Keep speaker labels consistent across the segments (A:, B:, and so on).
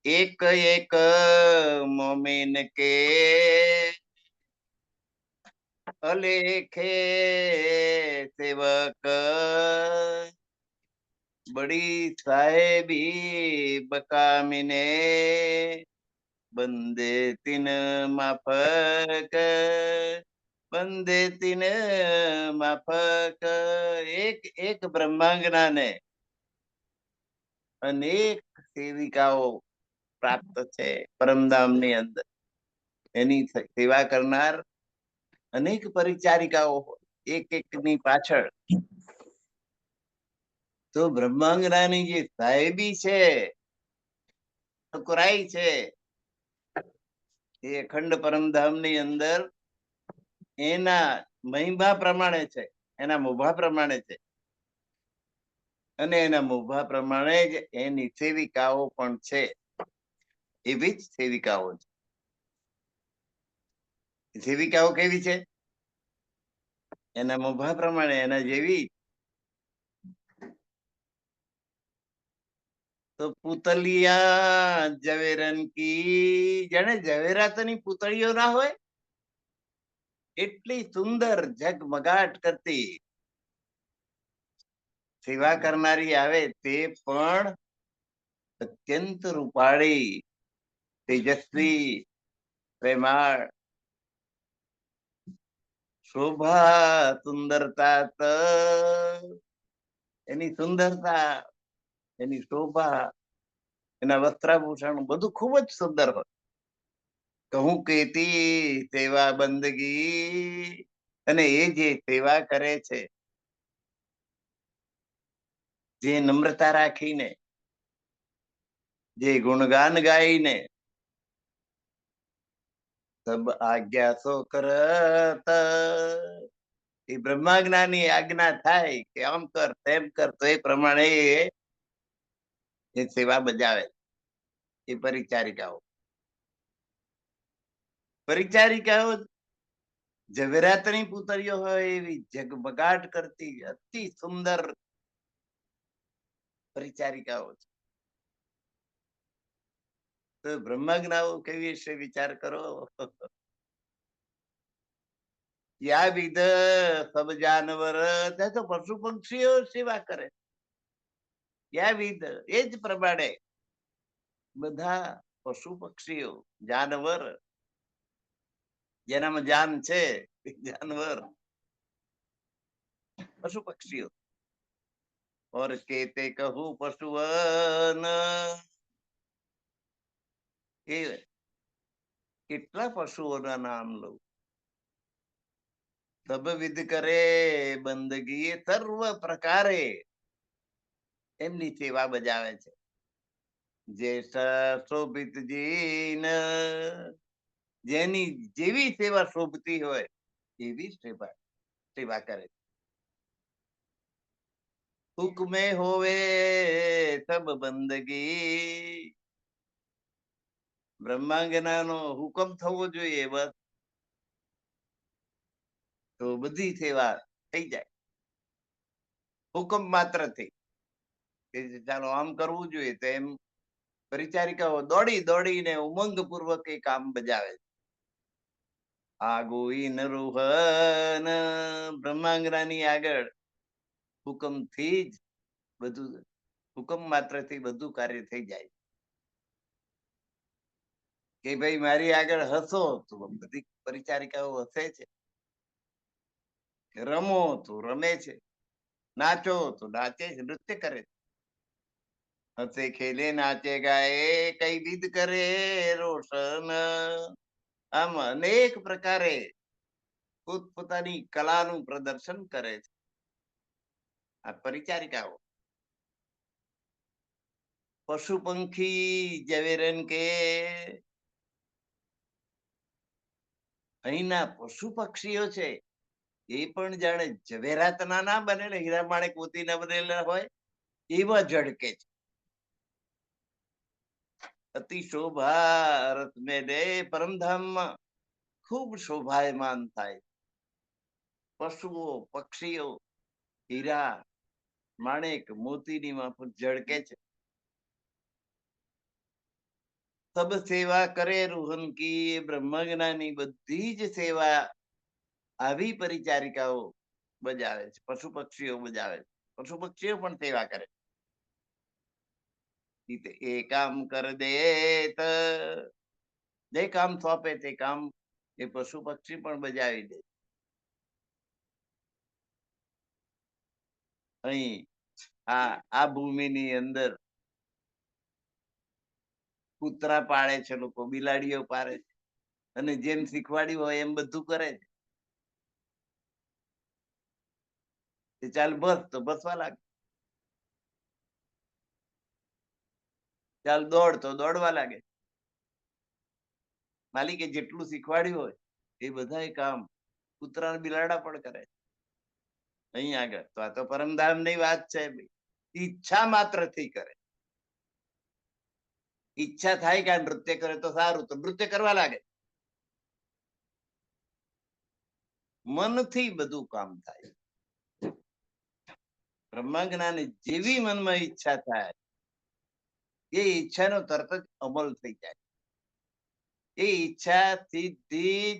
A: एक एक मोमिन के अलेखे सेवक, बड़ी साहेबी बकामिने, बंदे तीन माफक, बंदे तीन माफक। એક એક બ્રહ્માંગના ને અનેક સેવિકાઓ પ્રાપ્ત છે પરમધામ ની અંદર. એની સેવા કરનાર અનેક પરિચારિકાઓ એક એક ની પાછળ. તો બ્રહ્માંગનાની જે સાહેબી છે, ઠકરાઈ છે, એ અખંડ પરમધામ ની અંદર એના મહિમા પ્રમાણે છે, એના મુભા પ્રમાણે છે. અને એના મુભા પ્રમાણે જ એની સેવિકાઓ પણ છે. એવી જ સેવિકાઓ છે. સેવિકાઓ કેવી છે? એના મુભા પ્રમાણે એના જેવી. તો પૂતલિયા ઝવેરન કી, જાણે ઝવેરાતની પૂતળીઓ ના હોય એટલી સુંદર ઝગમગાટ કરતી સેવા કરનારી આવે તે પણ અત્યંત રૂપાળી, તેજસ્વી, પ્રેમાળ, શોભા સુંદરતા, એની સુંદરતા, એની શોભા, એના વસ્ત્રાભૂષણ બધું ખૂબ જ સુંદર હોય. કહું કેતી સેવા બંદગી, અને એ જે સેવા કરે છે, જે નમ્રતા રાખીને, જે ગુણગાન ગાઈને, સબ આજ્ઞા સો કરત, એ બ્રહ્માજ્ઞાની આજ્ઞા થાય કે આમ કર તેમ કર, તો એ પ્રમાણે એ સેવા બજાવે. એ પરિચારિકાઓ પરિચારિકાઓ ઝવેરાતની પૂતળીઓ હોય એવી ઝગમગાટ કરતી અતિ સુંદર પરિચારિકાઓ છે. તો બ્રહ્માજ્ઞાઓ કેવી છે વિચાર કરો. યા વિધ સબ જાનવર, ત્યાં તો પશુ પક્ષીઓ સેવા કરે. યા વિધ એ જ પ્રમાણે બધા પશુ પક્ષીઓ, જાનવર, જેનામાં જાન છે, જાનવર, પશુ પક્ષીઓ. ઓર કેતે કહું પશુવન, એ કેટલા પશુઓના નામ લઉં. સબ વિધ કરે બંદગી, એ સર્વ પ્રકારે એમની સેવા બજાવે છે. જે શોભિતજી, જેની જેવી સેવા શોભતી હોય એવી સેવા કરે. હુકમે હોવે સબ બંદગી, બ્રહ્માંગનાનો હુકમ થવો જોઈએ બસ, તો બધી સેવા થઈ જાય. હુકમ માત્ર થી ચાલો આમ કરવું જોઈએ, તો એમ પરિચારિકાઓ દોડી દોડીને ઉમંગ પૂર્વક એ કામ બજાવે. આગોઈ નરુહન, બ્રહ્માંગનાની આગળ હુકમ થી જ બધું, હુકમ માત્ર થી બધું કાર્ય થઈ જાય. કે ભાઈ મારી આગળ હસો તો બધી પરિચારિકાઓ હસે છે, રમો તો રમે છે, નાચો તો નાચે છે, નૃત્ય કરે છે. હસે ખેલે નાચે ગાય, કઈ વિધ કરે રોશન. આમ અનેક પ્રકારે પોતપોતાની કલાનું પ્રદર્શન કરે છે આ પરિચારિકાઓ. પશુ પંખી ઝવેરન કે, અહીંના પશુ પક્ષીઓ છે એ પણ જાણે ઝવેરાતના ના બનેલા, હીરા માણેક મોતીના બનેલા હોય એવા ઝડકે છે. અતિ શોભા રથ મેલે, પરમધામમાં ખૂબ શોભાયમાન થાય. પશુઓ પક્ષીઓ હીરા માણેક મોતીની માફક ઝળકે છે. સબ સેવા કરે રોહન કી. બ્રહ્મજ્ઞાની બધી જ સેવા આવી પરિચારિકાઓ બજાવે છે, પશુ પક્ષીઓ બજાવે છે. પશુ પક્ષીઓ પણ સેવા કરે. એ કામ કર દે તો જે કામ સોંપે તે કામ એ પશુ પક્ષી પણ બજાવી દે. અહીં આ ભૂમિની અંદર કૂતરા પાળે છે લોકો, બિલાડીઓ પાળે છે, અને જેમ શીખવાડ્યું હોય એમ બધું કરે છે. ચાલ બસ તો બસવા લાગે, ચાલ દોડ તો દોડવા લાગે. માલિકે જેટલું શીખવાડ્યું હોય એ બધા કામ કૂતરા બિલાડા પણ કરે. અહીં આગળ તો આ તો પરમધામ ની વાત છે. ઈચ્છા માત્ર થી કરે. ઈચ્છા થાય કે નૃત્ય કરે તો સારું, તો નૃત્ય કરવા લાગે. મનથી બધું કામ થાય. બ્રહ્માંજ્ઞાની જેવી મનમાં ઈચ્છા થાય એ ઈચ્છાનો તરત જ અમલ થઈ જાય. એ ઈચ્છા સીધી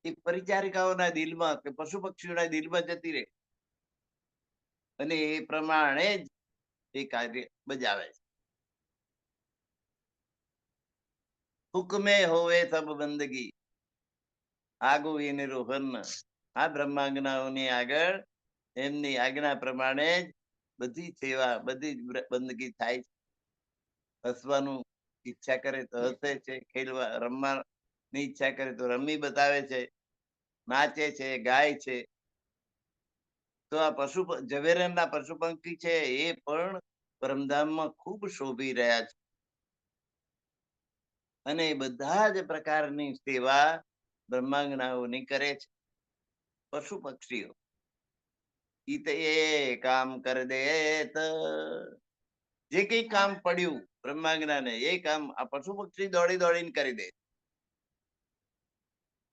A: એ પરિચારિકાઓના દિલમાં કે પશુ પક્ષીઓના દિલમાં જતી રહે, અને એ પ્રમાણે જ એ કાર્ય બજાવે છે. હુકમે હોવે સબ બંદગી, આગુ એને રોહન. આ બ્રહ્માંજ્ઞાઓની આગળ એમની આજ્ઞા પ્રમાણે જ બધી સેવા, બધી બંદગી થાય છે. હસવાનું ઈચ્છા કરે તો હસે છે, ખેલવા રમવાની ઈચ્છા કરે તો રમી બતાવે છે, નાચે છે, ગાય છે. તો આ ઝવેરણના પશુ પંખી છે એ પણ પરમધામમાં ખૂબ શોભી રહ્યા છે. અને બધા જ પ્રકારની સેવા બ્રહ્માંગનાઓની કરે છે. પશુ પક્ષીઓ એ કામ કર દે તો જે કઈ કામ પડ્યું બ્રહ્માંગના એ કામ આ પશુ પક્ષી દોડી દોડીને કરી દે.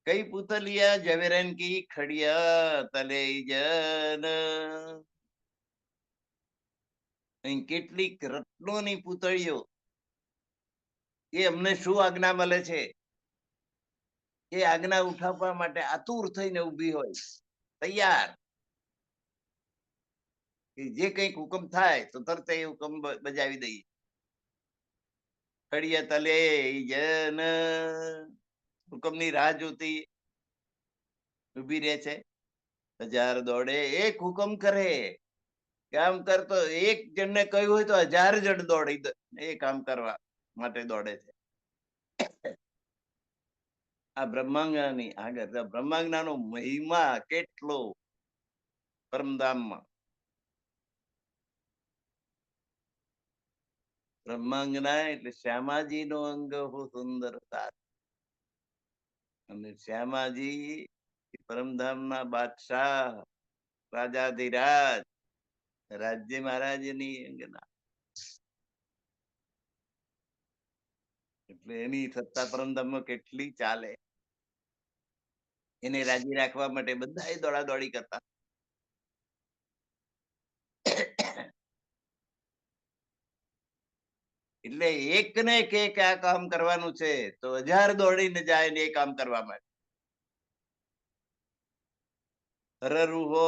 A: કઈ પુતલિયા ઝવેરન કી ખડિયા તલે જન. કેટલીક રત્નોની પૂતળીઓ એ અમને શું આજ્ઞા મળે છે એ આજ્ઞા ઉઠાવવા માટે આતુર થઈને ઉભી હોય, તૈયાર. જે કઈક હુકમ થાય તો તરત એ હુકમ બજાવી દઈએ. ખડિયા તલે જન, હુકમની રાહ જોતી ઉભી રહે છે. હજાર દોડે એક હુકમ કરે. કામ કરતો એક જણને કહ્યું હોય તો 1000 જણ દોડી એ કામ કરવા માટે દોડે છે. આ બ્રહ્માંગની આગળ બ્રહ્માંગનાનો મહિમા કેટલો પરમધામમાં. બ્રહ્માંગના એટલે શ્યામાજી નો અંગ હો સુંદરતા. અને શ્યામાજી પરમધામના બાદશાહ, રાજાધિરાજ, રાજ્ય મહારાજની અંગના. એટલે એની સત્તા પરમધામમાં કેટલી ચાલે. એને રાજી રાખવા માટે બધા દોડા દોડી કરતા. એટલે એક ને કે આ કામ કરવાનું છે તો 1000 દોડીને જાય ને એ કામ કરવા માટે. હરરુહો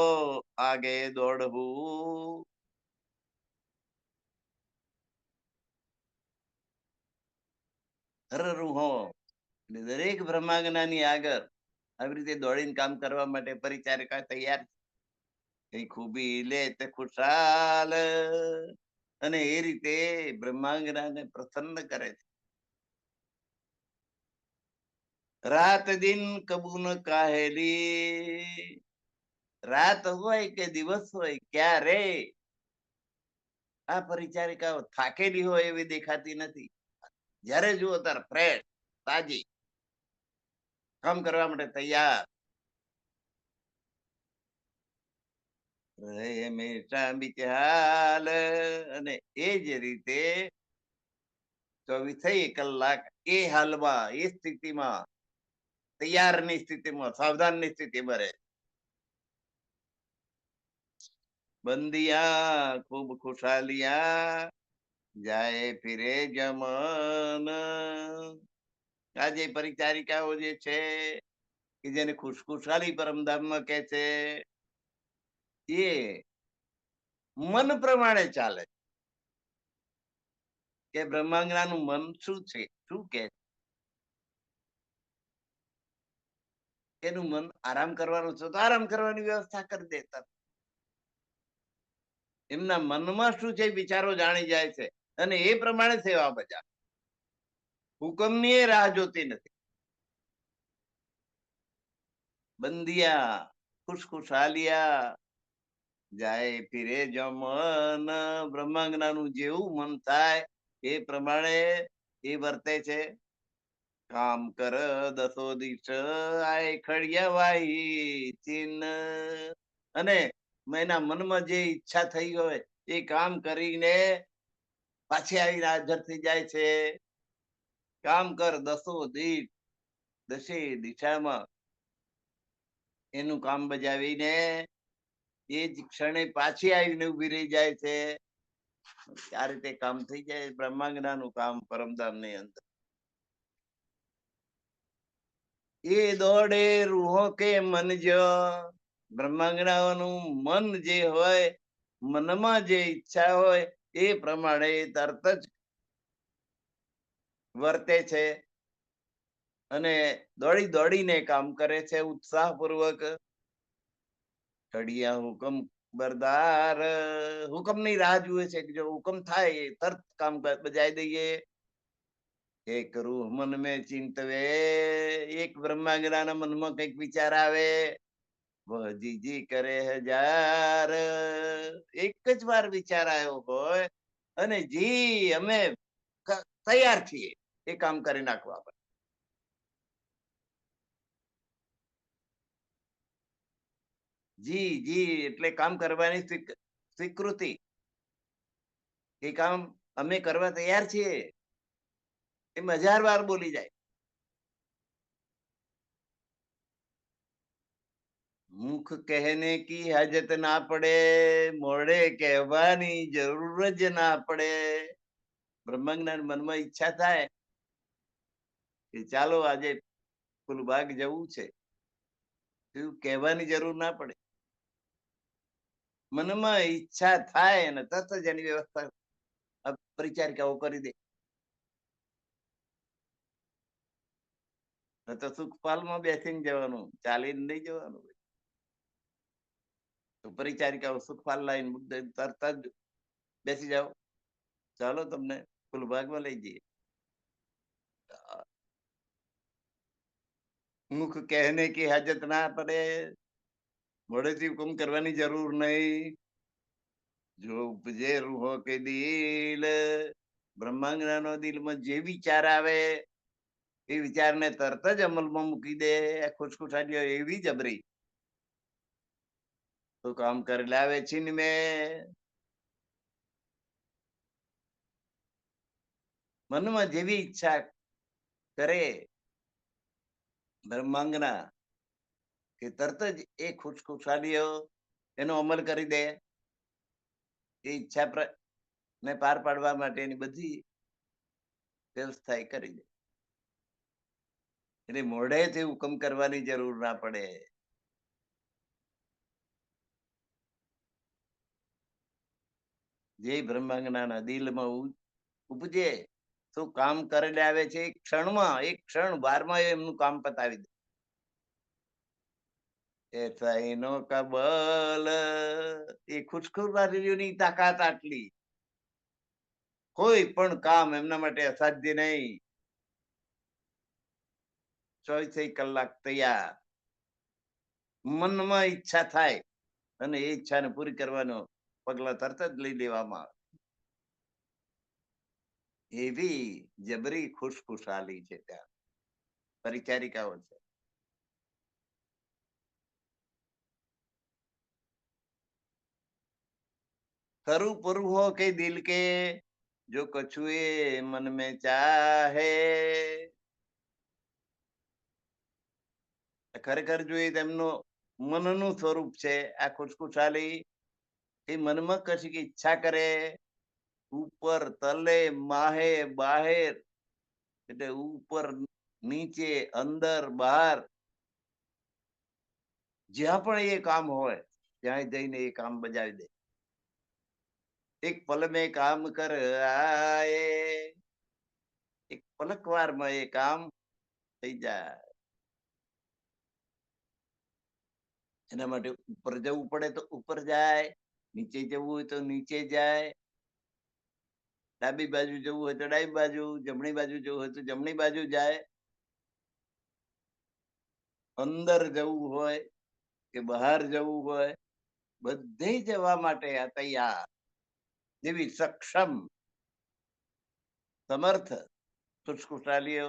A: આગે દોડવું. હરરુહો એટલે દરેક બ્રહ્માંગનાની આગળ આવી રીતે દોડીને કામ કરવા માટે પરિચારિકા તૈયાર. કઈ ખૂબી લે તે ખુશાલ. અને એ રીતે બ્રહ્માંગનાને પ્રસન્ન કરે છે. રાત દિન કબૂન કાહેલી. રાત હોય કે દિવસ હોય ક્યારે આ પરિચારિકાઓ થાકેલી હોય એવી દેખાતી નથી. જ્યારે જુઓ ત્યારે ફ્રેશ, તાજી, કામ કરવા માટે તૈયાર. અને એ જ રીતે 24 કલાક એ હાલમાં, એ સ્થિતિમાં, તૈયારની સ્થિતિમાં, સાવધાનની સ્થિતિમાં રહે. બંદિયા ખૂબ ખુશાલિયા જાય ફિરે જમન. આ જે પરિચારિકાઓ જે છે કે જેને ખુશખુશાલી પરમધામમાં કે છે, એ મન પ્રમાણે ચાલે કે બ્રહ્માંગનાનું મન શું છે, શું કે એનું મન આરામ કરવાનું છે તો આરામ કરવાની વ્યવસ્થા કરી દેતા. એમના મનમાં શું છે વિચારો જાણી જાય છે અને એ પ્રમાણે સેવા બજાવે. હુકમની એ રાહ જોતી નથી. બંધિયા ખુશખુશાલિયા જાય ફિરે જમન. બ્રહ્માંગનાનું જેવું મન થાય એ પ્રમાણે એ વર્તે છે. કામ કર દસો દિશ આય ખડિયા વાહી ચિન્હ. અને એના મનમાં જે ઈચ્છા થઈ હોય એ કામ કરીને પાછી આવીને હાજર થઈ જાય છે. કામ કર દસો દીઠ, દસે દિશામાં એનું કામ બજાવીને એ જ ક્ષણે પાછી આવીને ઉભી રહી જાય છે. આ રીતે કામ થઈ જાય બ્રહ્માંગનાનું કામ પરમધામ ની અંદર. એ દોડે રૂહો કે મન જો. બ્રહ્માંગનાનું મન જે હોય, મનમાં જે ઈચ્છા હોય એ પ્રમાણે તરત જ વર્તે છે અને દોડી દોડીને કામ કરે છે ઉત્સાહપૂર્વક. ઘડિયા હુકમ બરદાર. હુકમ ની રાહ જુએ છે કે જો હુકમ થાય તરત કામ બજાવી દઈએ. એક રૂહ મન મેં ચિંતવે. એક બ્રહ્માંગના મનમાં કઈક વિચાર આવે, જીજી કરે હજાર. એક જ વાર વિચાર આવ્યો હોય અને જી અમે તૈયાર છીએ એ કામ કરી નાખવા પર. જી જી એટલે કામ કરવાની સ્વીકૃતિ. એ કામ અમે કરવા તૈયાર છીએ એમ 1000 વાર બોલી જાય. મુખ કહેને કી હાજત ના પડે, મોડે કહેવાની જરૂર જ ના પડે. બ્રહ્માંગના મનમાં ઈચ્છા થાય કે ચાલો આજે ફૂલબાગ જવું છે, એવું કહેવાની જરૂર ના પડે. મનમાં ઈચ્છા થાય અને તરત જ એની વ્યવસ્થા પરિચારિકાઓ કરી દે. તો સુખપાલમાં બેસીને જવાનું, ચાલીને નહીં જવાનું. તો પરિચારિકાઓ સુખપાલ લાઈન તરત જ બેસી જાઓ, ચાલો તમને ફૂલબાગમાં લઈ જઈએ. મુખ કહેને કી હાજત ના પડે, મોડેથી હુકમ કરવાની જરૂર નહીં. જો ઉપજે રૂહો કે દિલ. બ્રહ્માંગના નો દિલમાં જે વિચાર આવે એ વિચારને તરત જ અમલમાં મૂકી દે. ખુશખુશાલીઓ એવી જબરી તો કામ કરી લાવે છીન મેં. મનમાં જેવી ઈચ્છા કરે બ્રહ્માંગના કે તરત જ એ ખુશખુશાલીઓ એનો અમલ કરી દે. એ ઈચ્છા ને પાર પાડવા માટેની બધી વ્યવસ્થા કરી દે. એટલે મોઢેથી હુકમ કરવાની જરૂર ના પડે. જે બ્રહ્માંગના દિલમાં ઉપજે તો કામ કરેલા આવે છે એક ક્ષણમાં, એક ક્ષણ વારમાં એમનું કામ પતાવી દે. એસા એનો કબલ. એ ખુશખુશાલીઓની તાકાત આટલી, કોઈ પણ કામ એમના માટે અસાધ્ય નહીં. 24 કલાક તૈયાર. મનમાં ઈચ્છા થાય અને એ ઈચ્છાને પૂરી કરવાનો પગલા તરત જ લઈ લેવામાં આવે. એવી જબરી ખુશખુશાલી છે ત્યાં પરિચારિકાઓ છે. खरू पुरु के दिल के जो कछुए मन में चाहे. ખરેખર જોઈએ તેમનું મનનું સ્વરૂપ છે આ ખુશખુશાલી. એ મનમાં કશી ઈચ્છા કરે ઉપર તલે માહે બાહેર, એટલે ઉપર નીચે અંદર બહાર જ્યાં પણ એ કામ હોય ત્યાં જઈને એ કામ બજાવી દે. એક પલ મેં કામ કર આયે, એક પલકવારમાં એ કામ થઈ જાય. એના માટે ઉપર જવું પડે તો ઉપર જાય, નીચે જવું હોય તો નીચે જાય, ડાબી બાજુ જવું હોય તો ડાબી બાજુ, જમણી બાજુ જવું હોય તો જમણી બાજુ જાય. અંદર જવું હોય કે બહાર જવું હોય, બધે જવા માટે આ તૈયાર, જેવી સક્ષમ સમર્થ ખુશખુશાલીઓ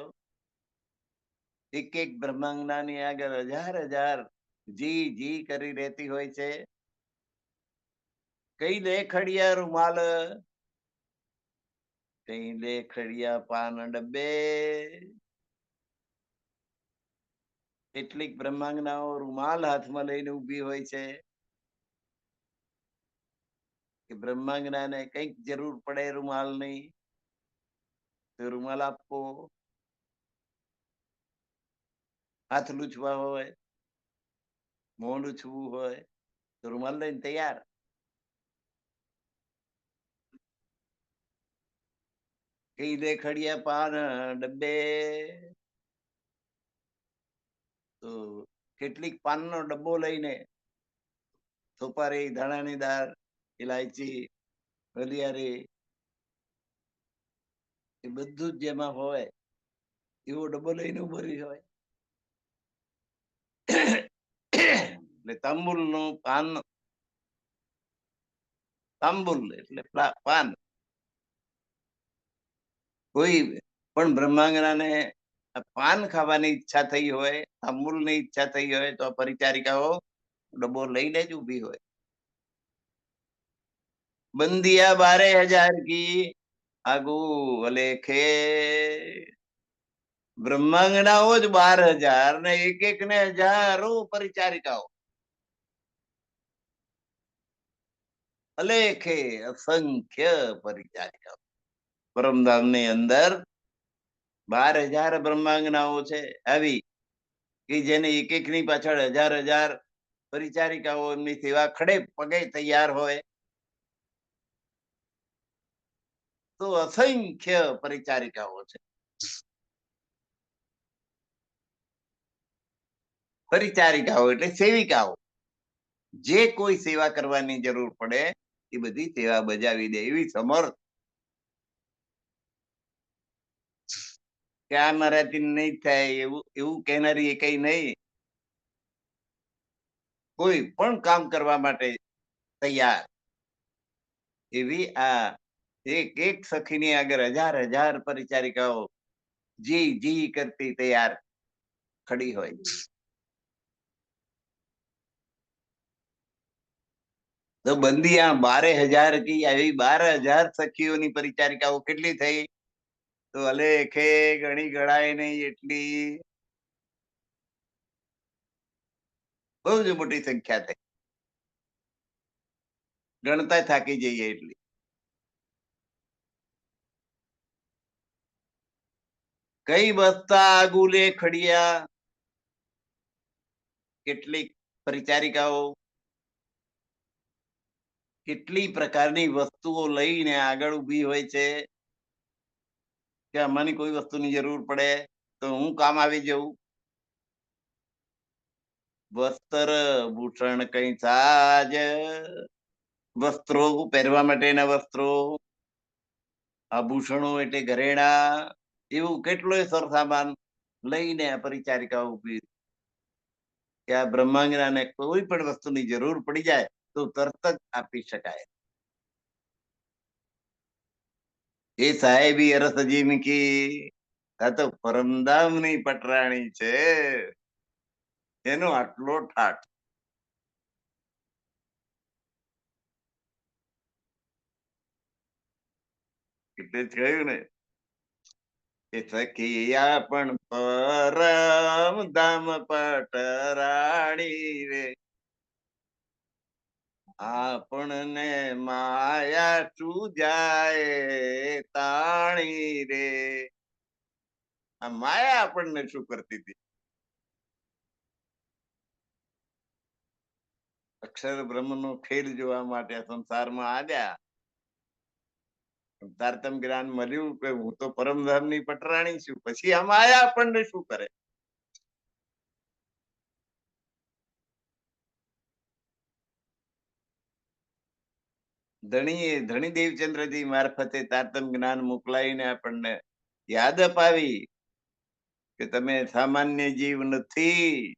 A: એક એક બ્રહ્માંગનાની આગળ હજાર હજાર જી જી કરી રહેતી હોય છે. કઈ લેખડિયા રૂમાલ, કઈ લેખડિયા પાન ડબ્બે, કેટલીક બ્રહ્માંગનાઓ રૂમાલ હાથમાં લઈને ઉભી હોય છે કે બ્રહ્માંગનાને કઈક જરૂર પડે રૂમાલની તો રૂમાલ આપવો, હાથ લૂછવા હોય, મોં લૂછવું હોય તો રૂમાલ લઈને તૈયાર. કઈ લેખડિયા પાન ડબ્બે, તો કેટલીક પાનનો ડબ્બો લઈને સોપારી, ધાણાની દાળ, ઇલાયચી, વલિયારી, એ બધું જ જેમાં હોય એવો ડબ્બો લઈને ઉભો રહ્યો હોય. એટલે તાંબુલ નું પાન, તાંબુલ એટલે પાન. કોઈ પણ બ્રહ્માંગનાને પાન ખાવાની ઈચ્છા થઈ હોય, તાંબુલ ની ઈચ્છા થઈ હોય તો પરિચારિકાઓ ડબ્બો લઈને જ ઉભી હોય. બંદિયા 12,000 કી આગુ અલેખે, બ્રહ્માંગનાઓ જ 12,000 ને એક ને હજારો પરિચારિકાઓ, અલેખે અસંખ્ય પરિચારિકાઓ. પરમધામ ની અંદર 12,000 બ્રહ્માંગનાઓ છે આવી કે જેને એક એક ની પાછળ હજાર હજાર પરિચારિકાઓ એમની સેવા ખડે પગે તૈયાર હોય. તો અસંખ્ય પરિચારિકાઓ છે. પરિચારિકાઓ એટલે સેવિકાઓ, જે કોઈ સેવા કરવાની જરૂર પડે એ બધી સેવા બજાવી દે એવી સમર્થ. કે આ મારાથી નહીં થાય એવું એવું કહેનારી એ કઈ નહીં, કોઈ પણ કામ કરવા માટે તૈયાર એવી આ એક એક સખીની આગળ હજાર હજાર પરિચારિકાઓ જી જી કરતી તૈયાર ખડી હોય. તો બંદિયા 12,000 કી આવી 12,000 સખીઓની પરિચારિકાઓ કેટલી થઈ? તો અલેખે ગણી ગણાય નહીં એટલી બહુ જ મોટી સંખ્યા થઈ, ગણતા થાકી જઈએ એટલી. કઈ બસતા આગુલે ખડિયા, કેટલીક પરિચારિકાઓ કેટલી પ્રકારની વસ્તુઓ લઈને આગળ ઉભી હોય છે કે આમાંની કોઈ વસ્તુની જરૂર પડે તો હું કામ આવી જવું. વસ્ત્ર ભૂષણ કઈ સાજ, વસ્ત્રો પહેરવા માટેના વસ્ત્રો, આભૂષણો એટલે ઘરેણા, એવું કેટલોય સરસામાન લઈને આ પરિચારિકા ઉભી કે આ બ્રહ્માંગનાને કોઈ પણ વસ્તુની જરૂર પડી જાય તો તરત જ આપી શકાય. એ સાહેબી અરસ જીનકી, આ તો પરમધામ ની પટરાણી છે, એનો આટલો ઠાઠ. એટલે જ કહ્યું ને કે સખિયા પણ પરમ ધામ પટરાણી રે, આપણને માયા સુજાય તાણી રે. આ માયા આપણને શું કરતી હતી? અક્ષર બ્રહ્મ નો ખેલ જોવા માટે સંસારમાં આવ્યા. તારતમ જ્ઞાન મળ્યું કે હું તો પરમધામ ની પટરાણી છું. પછી આ માયા આપણને શું કરે? ધણી દેવચંદ્રજી મારફતે તારતમ જ્ઞાન મોકલાઈને આપણને યાદ અપાવી કે તમે સામાન્ય જીવ નથી,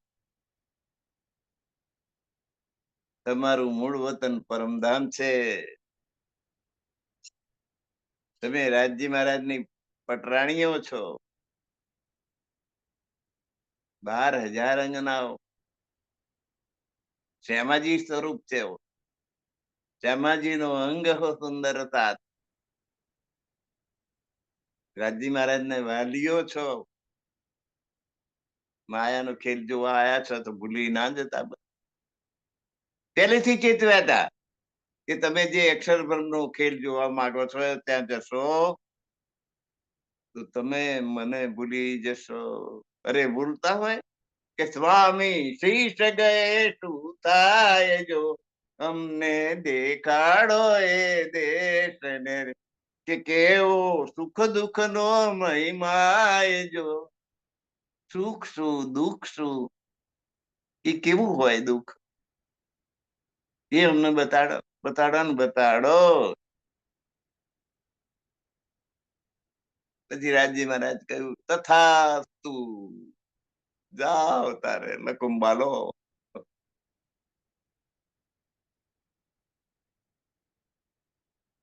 A: તમારું મૂળ વતન પરમધામ છે. તમે રાજજી મહારાજની પટરાણીઓ છો. 12,000 અંગનાઓ શ્યામાજી સ્વરૂપ છે. શ્યામાજી નો અંગ હો સુંદરતા. રાજજી મહારાજ ને વાલીઓ છો. માયાનો ખેલ જોવા આયા છો તો ભૂલી ના જતા. પહેલેથી ચેતવ્યા હતા કે તમે જે અક્ષર બ્રહ્મનો ખેલ જોવા માંગો છો ત્યાં જશો તો તમે મને ભૂલી જશો. અરે ભૂલતા હોય કે સ્વામી શીશ ગયે શું થાય જો અમને દેખાડો એ દેશ ને કે કેવો સુખ દુઃખ નો મહિમાય જો. સુખ શું દુઃખ શું એ કેવું હોય દુઃખ એ અમને બતાડો બતાડો ને બતાડો. પછી રાજજી મહારાજ કહ્યું તથાસ્તુ, જાઓ તારે લકુંબાલો.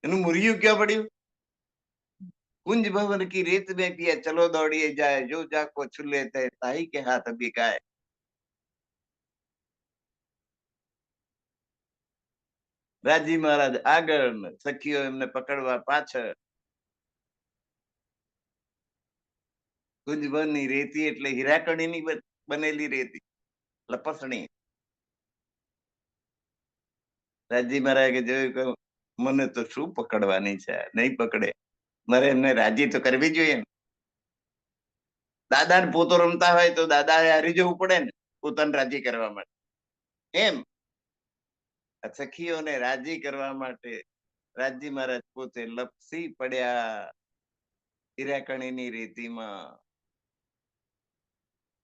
A: એનું મુરિયું ક્યાં પડ્યું? कुंज भवन की रेत में पिया चलो दौड़िए जाए जो जाको छुले थे ताई के हाथ बिकाए. રાજી મહારાજ આગળ, સખીઓ એમને પકડવા પાછળ. કુંજભવનની રેતી એટલે હીરાકણીની બનેલી રેતી, લપસણી. રાજી મહારાજે જોયું કે મને તો શું પકડવાની છે, નહીં પકડે. મારે એમને રાજી તો કરવી જોઈએ ને. દાદા ને પોતો રમતા હોય તો દાદા હારી જવું પડે ને પોતાને રાજી કરવા માટે. એમ સખીઓને રાજી કરવા માટે રાજજી મહારાજ પોતે લપસી પડ્યા હીરાકણીની રેતીમાં.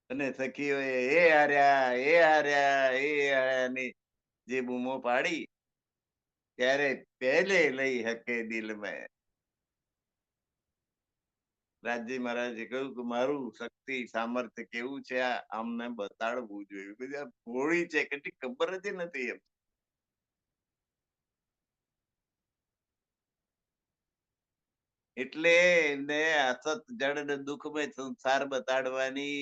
A: અને સખીઓએ એ હાર્યા એ હાર્યા એ હાર્યા ની જે બૂમો પાડી ત્યારે પહેલે લઈ હકે દિલ મેં. રાજજી મહારાજે કહ્યું કે મારું શક્તિ સામર્થ્ય કેવું છે આ અમને બતાડવું જોઈએ. બધા ભોળી છે કેટલી ખબર જ નથી એમ. એટલે એમને અસત જડ ને દુઃખમય સંસાર બતાડવાની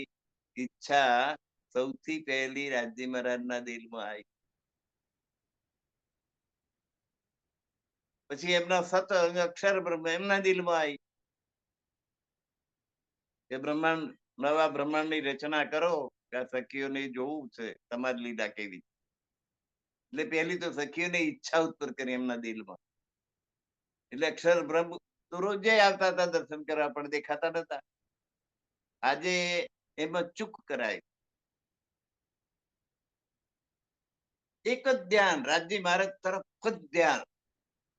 A: ઈચ્છા સૌથી પહેલી રાજજી મહારાજના દિલમાં આવી. પછી એમના સત અક્ષર બ્રહ્મ એમના દિલમાં આવી કે બ્રહ્માંડ નવા બ્રહ્માંડની રચના કરો કે આ સખીઓને જોવું છે તમારી લીલા કેવી. એટલે પહેલી તો સખીઓને ઈચ્છા ઉત્પન્ન કરી એમના દિલમાં. એટલે અક્ષર બ્રહ્મ તો રોજે આવતા હતા દર્શન કરવા પણ દેખાતા નતા. આજે એમાં ચૂક કરાય. એક જ ધ્યાન રાજજી મહારાજ તરફ જ ધ્યાન.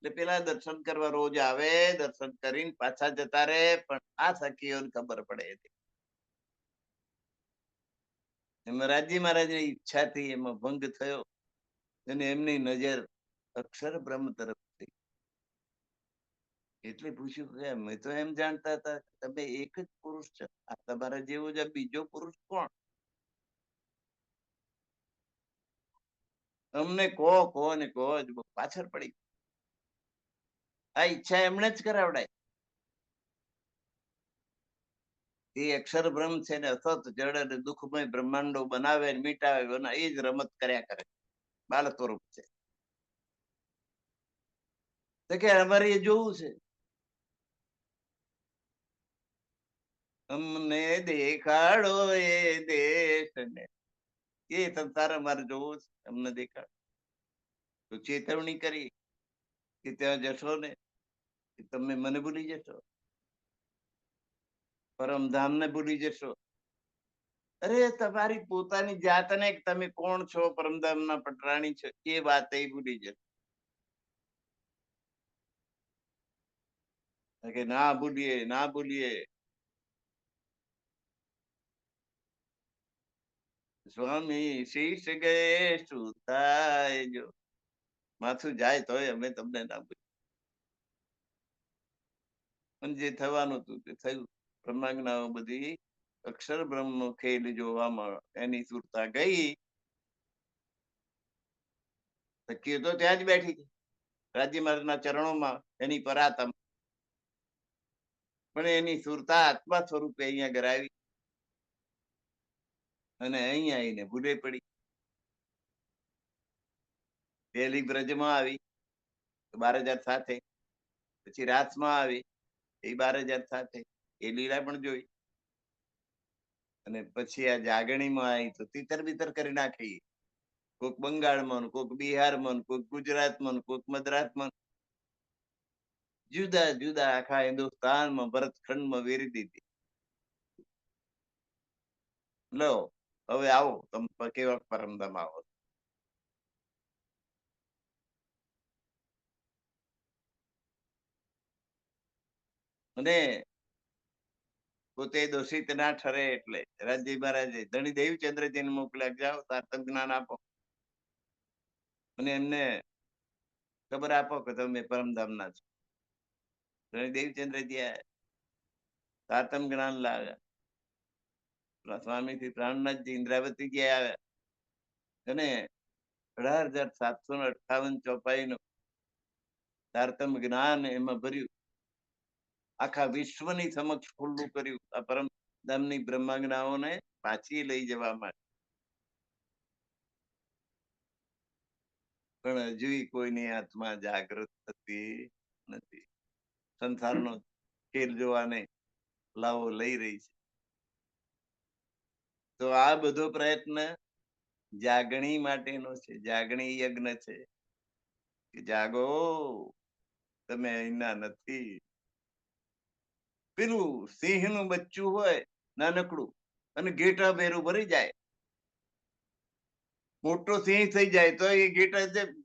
A: એટલે પેલા દર્શન કરવા રોજ આવે, દર્શન કરીને પાછા જતા રહે, પણ આ સખીઓને ખબર પડે હતી. એમાં રાજજી મહારાજની ઈચ્છાથી એમાં ભંગ થયો અને એમની નજર અક્ષર બ્રહ્મ તરફ થઈ. એટલે પૂછ્યું કે અમે તો એમ જાણતા હતા તમે એક જ પુરુષ છો, આ તમારા જેવો જ બીજો પુરુષ કોણ? અમને કહો કહો ને કહો જ પાછળ પડી. આ ઈચ્છા એમણે જ કરાવડાય. એ અક્ષર બ્રહ્મ છે ને અસત જડ અને દુઃખમય બ્રહ્માંડો બનાવે મીટાવે એ જ રમત કર્યા કરે. બાળ સ્વરૂપ છે. તો કે અમારે એ જોવું છે. અમને દેખાડો એ દેશ ને એ સંસાર અમારે જોવો છે. અમને દેખાડો. તો ચેતવણી કરી કે ત્યાં જશો ને તમે મને ભૂલી જશો, પરમધામ ને ભૂલી જશો. અરે તમારી પોતાની જાતને તમે કોણ છો, પરમધામ ના પટરાણી છો, એ વાત એ ભૂલી જશો. કે ના ભૂલીએ, ના ભૂલીએ. સ્વામી શીશ ગયે શું થાય, જો માથું જાય તોય અમે તમને ના ભૂલીએ. પણ જે થવાનું હતું તે થયું. બ્રહ્માંગનાઓ બધી અક્ષર બ્રહ્મ નો ખેલ જોવામાં એની સુરતા ગઈ. સખીઓ તો ત્યાં જ બેઠી છે રાજ્ય મહારાજના ચરણોમાં, એની પરાતમ. પણ એની સુરતા આત્મા સ્વરૂપે અહીંયા ગરાવી અને અહીંયા આવીને ભૂલે પડી. પેલી બ્રજમાં આવી 12,000 સાથે, પછી રાસમાં આવી એ 12,000 સાથે, એ લીલા પણ જોઈ. અને પછી આ જાગણીમાં આવી તો તીતર બીતર કરી નાખી. કોક બંગાળમાં, કોક બિહારમાં, કોક ગુજરાતમાં, કોક મદ્રાસમાં, જુદા જુદા આખા હિન્દુસ્તાનમાં ભરતખંડમાં વેરી દીધી. લો હવે આવો તમે કેવા પરમધામ આવો. અને પોતે દોષિત ના ઠરે એટલે રાજ્ય મહારાજે ધણી દેવચંદ્રજીને મોકલ્યા, જાઓ તારતમ જ્ઞાન આપો અને એમને ખબર આપો કે તમે પરમધામ ના છો. ધણી દેવચંદ્રજી તારતમ જ્ઞાન લાવ્યા. સ્વામીથી પ્રાણનાથજી ઇન્દ્રાવતીજી આવ્યા અને 18,758 ચોપાઈનું તારતમ જ્ઞાન એમાં ભર્યું. આખા વિશ્વની સમક્ષ ખુલ્લું કર્યું આ પરમધામની બ્રહ્માંગનાઓને પાછી લઈ જવા માટે. પણ હજુ કોઈની આત્મા જાગૃત થતી નથી. સંસારનો ખેલ જોવાને લાવો લઈ રહી છે. તો આ બધો પ્રયત્ન જાગણી માટેનો છે, જાગણી યજ્ઞ છે. કે જાગો, તમે અહીંના નથી. પેલું સિંહ નું બચ્ચું હોય નાનકડું અને ઘેટા ભેરું ભરી જાય, મોટો સિંહ થઈ જાય તો એ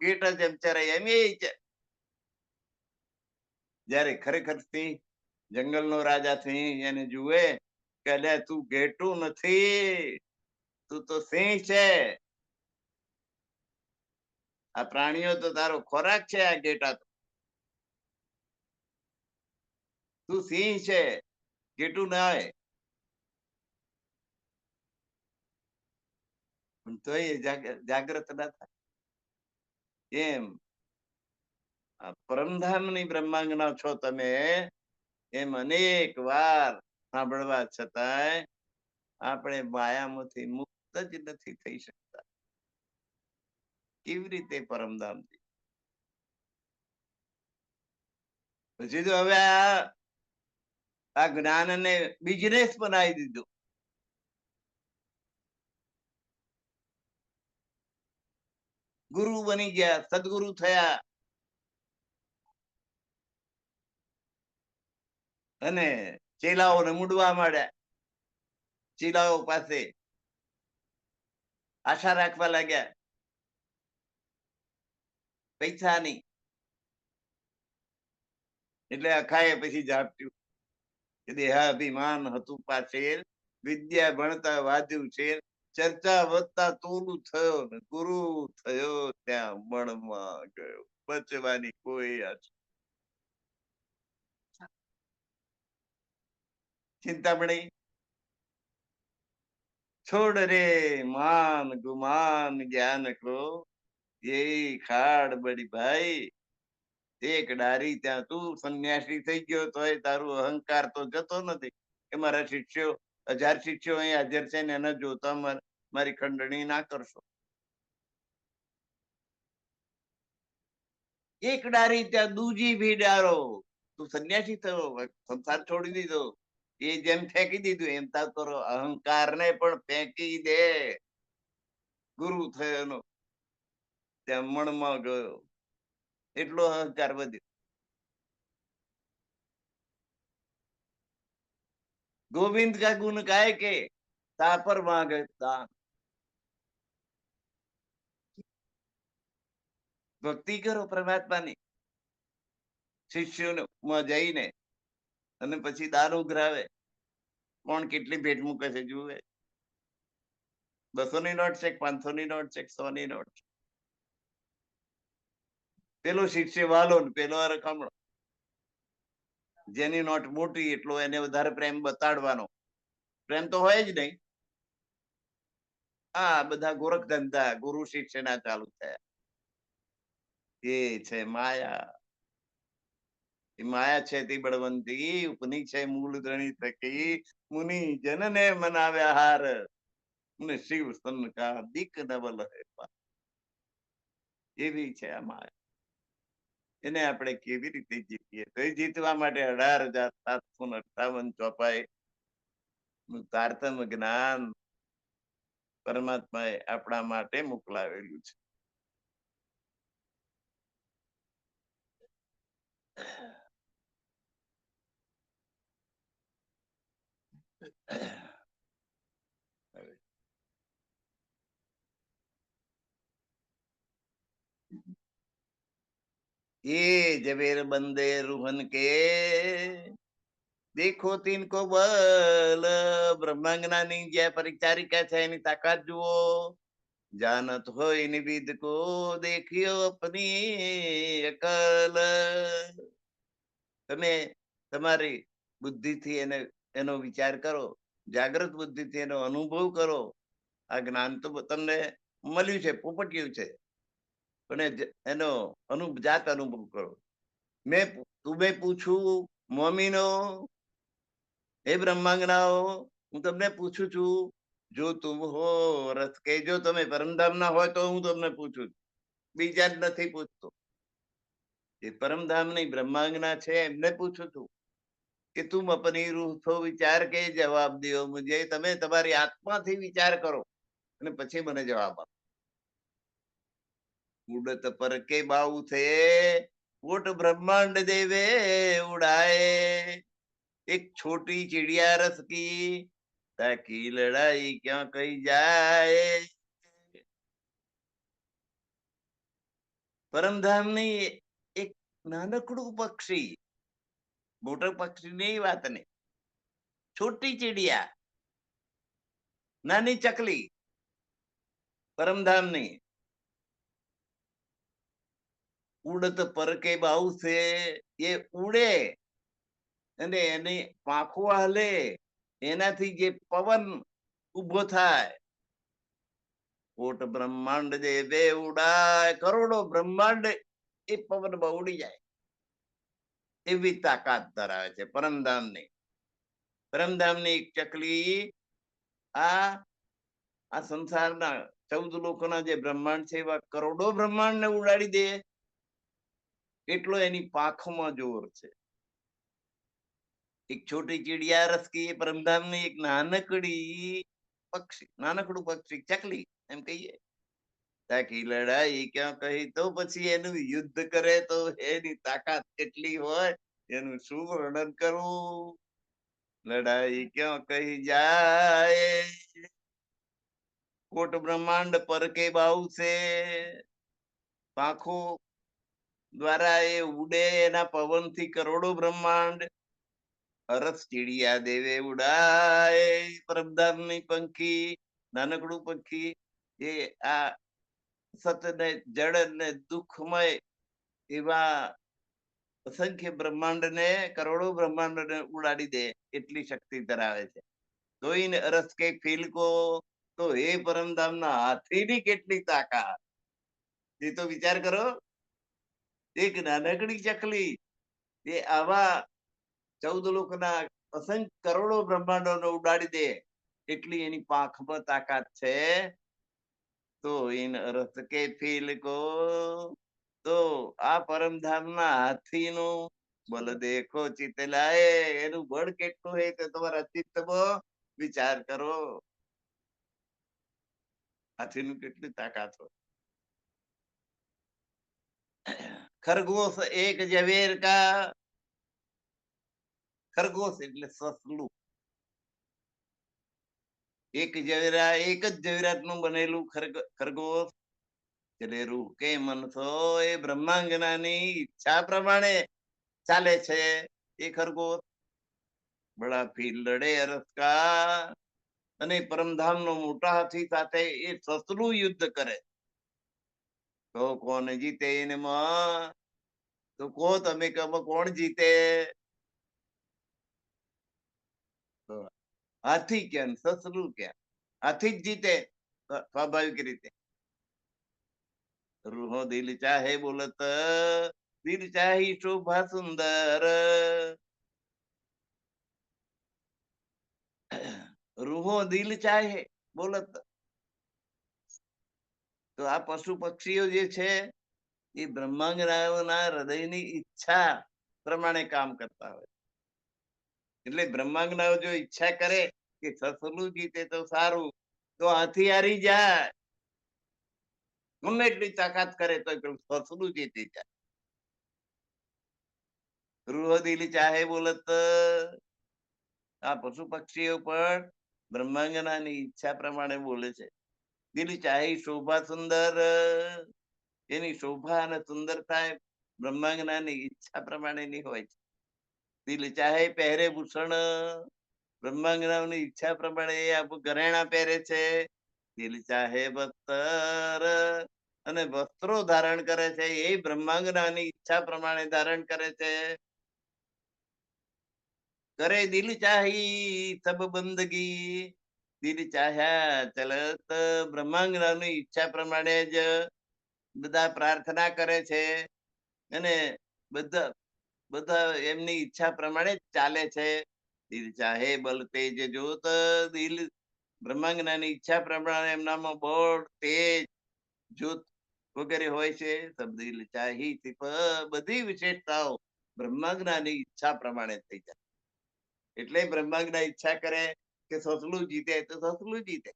A: ઘેટા જેમ ચરાય એમ એ છે. જયારે ખરેખર સિંહ, જંગલનો રાજા સિંહ એને જુએ કે તું ઘેટું નથી, તું તો સિંહ છે. આ પ્રાણીઓ તો તારો ખોરાક છે, આ ઘેટા તો. તું સિંહ છે, ઘેટું ના હોય. તો એ જાગ્રત ના થાય. એમ પરમધામની બ્રહ્માંગના છો તમે, એમ અનેક વાર સાંભળવા છતાંય આપણે માયામાંથી મુક્ત જ નથી થઈ શકતા. કેવી રીતે પરમધામ? પછી તો હવે આ જ્ઞાનને બિઝનેસ બનાવી દીધું. ગુરુ બની ગયા, સદગુરુ થયા અને ચેલાઓને મૂડવા માંડ્યા. ચેલાઓ પાસે આશા રાખવા લાગ્યા પૈસાની. એટલે અખાએ પછી ઝાપટ્યું કે દેહાભિમાન હતું પાછેર, વિદ્યા ભણતા વાદ્યું છે, ચર્ચા વધતા તોલું થયો ને ગુરુ થયો ત્યાં મણમાં ગયો. બચવાની કોઈ ચિંતામણી છોડ રે માન ગુમાન જ્ઞાન કો, એ ખાડ બડી ભાઈ. એક ડારી ત્યાં તું સંન્યાસી થઈ ગયો તો તારું અહંકાર તો જતો નથી કે મારા શિષ્યો 1000 શિષ્યો અહીં હાજર છે ને એને જોતા મારી ખંડણી ના કરશો. એક ડારી ત્યાં દૂજી ભી ડારો. તું સંન્યાસી થયો, સંસાર છોડી દીધો, એ જેમ ફેંકી દીધું એમ તારો અહંકાર ને પણ ફેંકી દે. ગુરુ થયો ત્યાં મણમાં ગયો, એટલો અહંકાર વધ્યો. ગોવિંદ કા ગુણ ગાય કે તાપર માંગે દાન. ભક્તિ કરો પરમાત્માની, શિષ્યોમાં જઈને, અને પછી દાન ઉઘરાવે. કોણ કેટલી ભેટ મૂકે છે જુએ. 200 ની નોટ છે, 500 ની નોટ છે, 100 ની નોટ છે. પેલો શિષ્ય વાલો ને પેલો રકમણો. જેની નોટ મોટી એટલો એને વધારે પ્રેમ બતાડવાનો. પ્રેમ તો હોય જ નહીં. આ બધા ગોરખ ધંધા ગુરુ શિષ્ય ના ચાલુ થયા. એ છે માયા. એ માયા છે તે બળવંતી, ઉપની છે મૂળ ધણી થકી, મુનિ જનને મનાવ્યા હાર, ને શિવ સન કા દીક નવલ હે. એવી છે આ માયા. એને આપણે કેવી રીતે જીતીએ? તો એ જીતવા માટે 18,758 ચોપાઈ નું તારતમ જ્ઞાન પરમાત્માએ આપણા માટે મોકલાવેલું છે. ये जबेर बंदे रूहन के દેખો તિનકો બલ. બ્રહ્માંગનાની જે પરિચારિકા છે એની તાકાત જુઓ. જાનત હોય નિવિદ કો દેખ્યો અપની અકલ. તમે તમારી બુદ્ધિથી એનો વિચાર કરો, જાગૃત બુદ્ધિથી એનો અનુભવ કરો. આ જ્ઞાન તો તમને મળ્યું છે, પોપટ્યું છે, પણ એનો જાત અનુભવ કરો. તુમે પૂછું મોમીનો, હે બ્રહ્માંગનાઓ, હું તમને પૂછું છું, જો તુમ હો રસ કે, જો તમે પરમધામ ના હોય તો હું તમને પૂછું છું, બીજા જ નથી પૂછતો. એ પરમધામ નહીં બ્રહ્માંગના છે એમને પૂછું છું કે તુમ અપની રૂહ થો વિચાર કે જવાબ દો મુજે. તમે તમારી આત્માથી વિચાર કરો અને પછી મને જવાબ આપો. ઉડત પર કે બાઉ થે વોટ બ્રહ્માંડ દેવે ઉડાए. एक छोटी चिड़िया रस की ताकि लड़ाई क्यों कही जाए. પરમધામ ની એક નાનકડું પક્ષી, મોટા પક્ષી ની વાત નહીં, છોટી ચીડિયા, નાની ચકલી, પરમધામ ની. ઉડત પર કે બાઉ છે, એ ઉડે અને એની પાંખો હાલે, એનાથી જે પવન ઉભો થાય. કોટ બ્રહ્માંડ દેવે ઉડાય, કરોડો બ્રહ્માંડ એ પવનમાં ઉડી જાય એવી તાકાત ધરાવે છે પરમધામ ની. પરમધામ ની એક ચકલી આ સંસારના 14 લોકોના જે બ્રહ્માંડ છે એવા કરોડો બ્રહ્માંડ ને ઉડાડી દે એટલો એની પાંખમાં જોર છે. એક છોટી ચીડિયા રસ કી, પરમધામ ની એક નાનકડી પક્ષી, નાનકડું પક્ષી, ચકલી એમ કહીએ. તાકી લડાઈ ક્યાં કહી, તો પછી એનું યુદ્ધ કરે તો એની તાકાત કેટલી હોય એનું શું વર્ણન કરવું. લડાઈ ક્યાં કહી જાય. કોટ બ્રહ્માંડ પર કે બાઉ છે, પાંખો દ્વારા એ ઉડે, એના પવનથી કરોડો બ્રહ્માંડ. અરસ ચીડિયા દેવે ઉડાય, પરમધામ ની પંખી, નાનકડું પંખી, એ આ સત ને જડ ને દુઃખમય એવા અસંખ્ય બ્રહ્માંડ ને, કરોડો બ્રહ્માંડ ને ઉડાડી દે એટલી શક્તિ ધરાવે છે. જોઈને અરસ કે ફીલ કો, તો હે પરમધામ ના હાથીની કેટલી તાકાત. એ તો વિચાર કરો, એક નાનકડી ચકલી એ આવા 14 લોકોના અસંખ્ય કરોડો બ્રહ્માંડો ઉડાડી દે એટલી એની પાંખમાં તાકાત છે. તો ઇન અરસ કે ફીલ કો, તો આ પરમધામ ના હાથીનું બલ દેખો ચિતલાય. એનું બળ કેટલું હે તો તમારા ચિત્તમાં વિચાર કરો. હાથીનું કેટલી તાકાત હોય. ખરગોશ એક ઝવેર કા, ખરગોશ એટલે સસલું. એક એક જ ઝવેરાતનું બનેલું ખરગોશ. એટલે રૂહ કે મન સોય બ્રહ્માંગનાની ઈચ્છા પ્રમાણે ચાલે છે એ ખરગોશ. બડા ફીલ લડે અરસ કા, અને પરમધામ નો મોટા હાથી સાથે એ સસલું યુદ્ધ કરે. તો કોણ જીતે એમાં? તો કહો તમે કે કોણ જીતે? તો હાથી ક્યાં ને સસલું ક્યાં? હાથી જ જીતે સ્વાભાવિક રીતે. રૂહો દિલ ચાહે બોલત, દિલ ચાહી શોભા સુંદર. રૂહો દિલ ચાહે બોલત. તો આ પશુ પક્ષીઓ જે છે એ બ્રહ્માંગનાઓના હૃદયની ઈચ્છા પ્રમાણે કામ કરતા હોય. એટલે બ્રહ્માંગનાઓ જો ઈચ્છા કરે કે સસલું જીતે તો સારું, તો હાથી હારી જાય. ગમે એટલી તાકાત કરે તો સસલું જીતી જાય. રૂહ દિલ ચાહે બોલત. આ પશુ પક્ષીઓ પણ બ્રહ્માંગનાની ઈચ્છા પ્રમાણે બોલે છે. દિલ ચાહે શોભા સુંદર, એની શોભા અને સુંદરતા બ્રહ્માંગનાની ઈચ્છા પ્રમાણેની હોય છે. દિલ ચાહે પહેરે ભૂષણ, બ્રહ્માંગનાઓની ઈચ્છા પ્રમાણે એ ઘરેણા પહેરે છે. દિલ ચાહે બસ્તર, અને વસ્ત્રો ધારણ કરે છે એ બ્રહ્માંગનાની ઈચ્છા પ્રમાણે ધારણ કરે છે. કરે દિલ ચાહી સબ બંદગી, દિલ ચાહ્યા ચલત, બ્રહ્માંગનાની ઈચ્છા પ્રમાણે જ બધા પ્રાર્થના કરે છે. અને બધા બધા એમની ઈચ્છા પ્રમાણે જ ચાલે છે. દિલ ચાહે બલ તેજ જોત, દિલ બ્રહ્માંગનાની ઈચ્છા પ્રમાણે એમનામાં બળ તેજ જોત વગેરે હોય છે. દિલ ચાહી બધી વિશેષતાઓ બ્રહ્માંગનાની ઈચ્છા પ્રમાણે થઈ જાય. એટલે બ્રહ્માંગના ઈચ્છા કરે કે સસલું જીતે તો સસલું જીતે,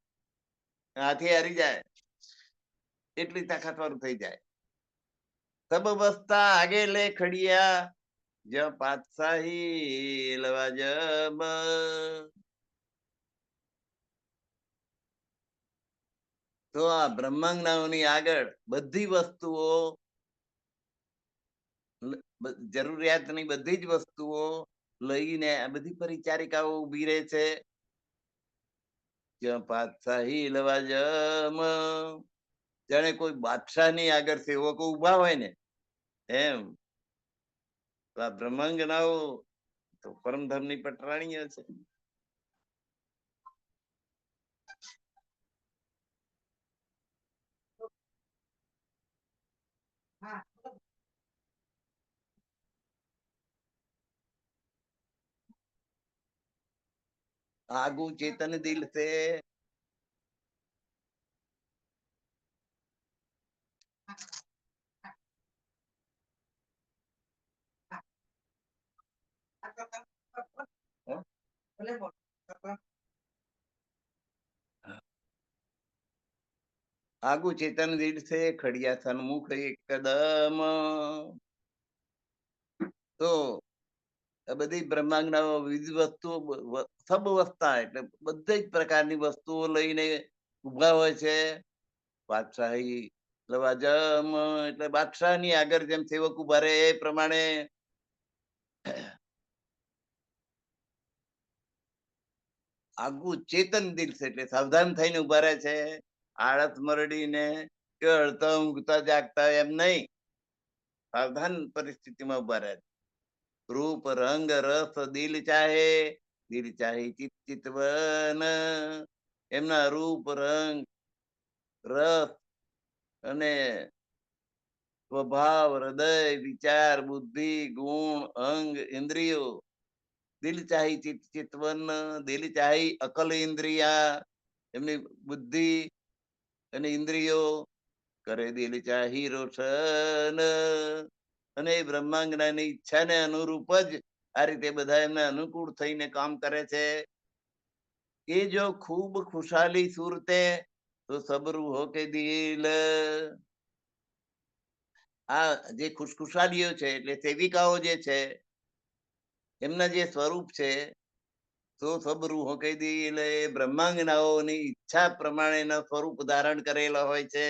A: હાથી હારી જાય, એટલી તાકાત વાળું થઈ જાય. સબ અવસ્થા આગે લે ખડિયા, જ પાતશાહી લવાજબ. તો આ બ્રહ્માંગનાઓની આગળ બધી વસ્તુઓ, જરૂરિયાતની બધી જ વસ્તુઓ લઈને આ બધી પરિચારિકાઓ ઉભી રહે છે. પાતશાહી લવાજમ, જાણે કોઈ બાદશાહ ની આગળ સેવકો ઉભા હોય ને એમ. આ બ્રહ્માંગનાઓ તો પરમધામ ની પટરાણીઓ છે. આગુ ચેતન દિલ સે, આગુ ચેતન દિલ સે ખડિયા સન્મુખ એક કદમ. તો આ બધી બ્રહ્માંગના વિવિધ વસ્તુઓ, સબ અવસ્થા એટલે બધી જ પ્રકારની વસ્તુઓ લઈને ઉભા હોય છે. બાદશાહી લવાજમ એટલે બાદશાહ ની આગળ જેમ સેવક ઉભા રહે એ પ્રમાણે આગું ચેતન દિલ છે એટલે સાવધાન થઈને ઉભા રહે છે. આળસ મરડીને કે અડતા ઊંઘતા જાગતા એમ નહીં, સાવધાન પરિસ્થિતિમાં ઉભા રહે. રૂપ રંગ રસ દિલ ચાહે, દિલ ચાહે ચિત ચિતવન, એમના રૂપ રંગ રસ અને સ્વભાવ હૃદય વિચાર બુદ્ધિ ગુણ અંગ ઇન્દ્રિયો, દિલ ચાહી ચિત ચિતવન, દિલ ચાહી અકલ ઇન્દ્રિયા, એમની બુદ્ધિ અને ઇન્દ્રિયો, કરે દિલ ચાહી રોશન, અને બ્રહ્માંગનાની ઈચ્છાને અનુરૂપ જ આ રીતે બધા એમને અનુકૂળ થઈને કામ કરે છે. એ જો ખૂબ ખુશાલી સુરતે તો સબરું હો કે દિલ, આ જે ખુશખુશાલીઓ છે એટલે સેવિકાઓ જે છે એમના જે સ્વરૂપ છે તો સબ રૂહો કે દિલ એ બ્રહ્માંગનાઓની ઈચ્છા પ્રમાણેના સ્વરૂપ ધારણ કરેલા હોય છે.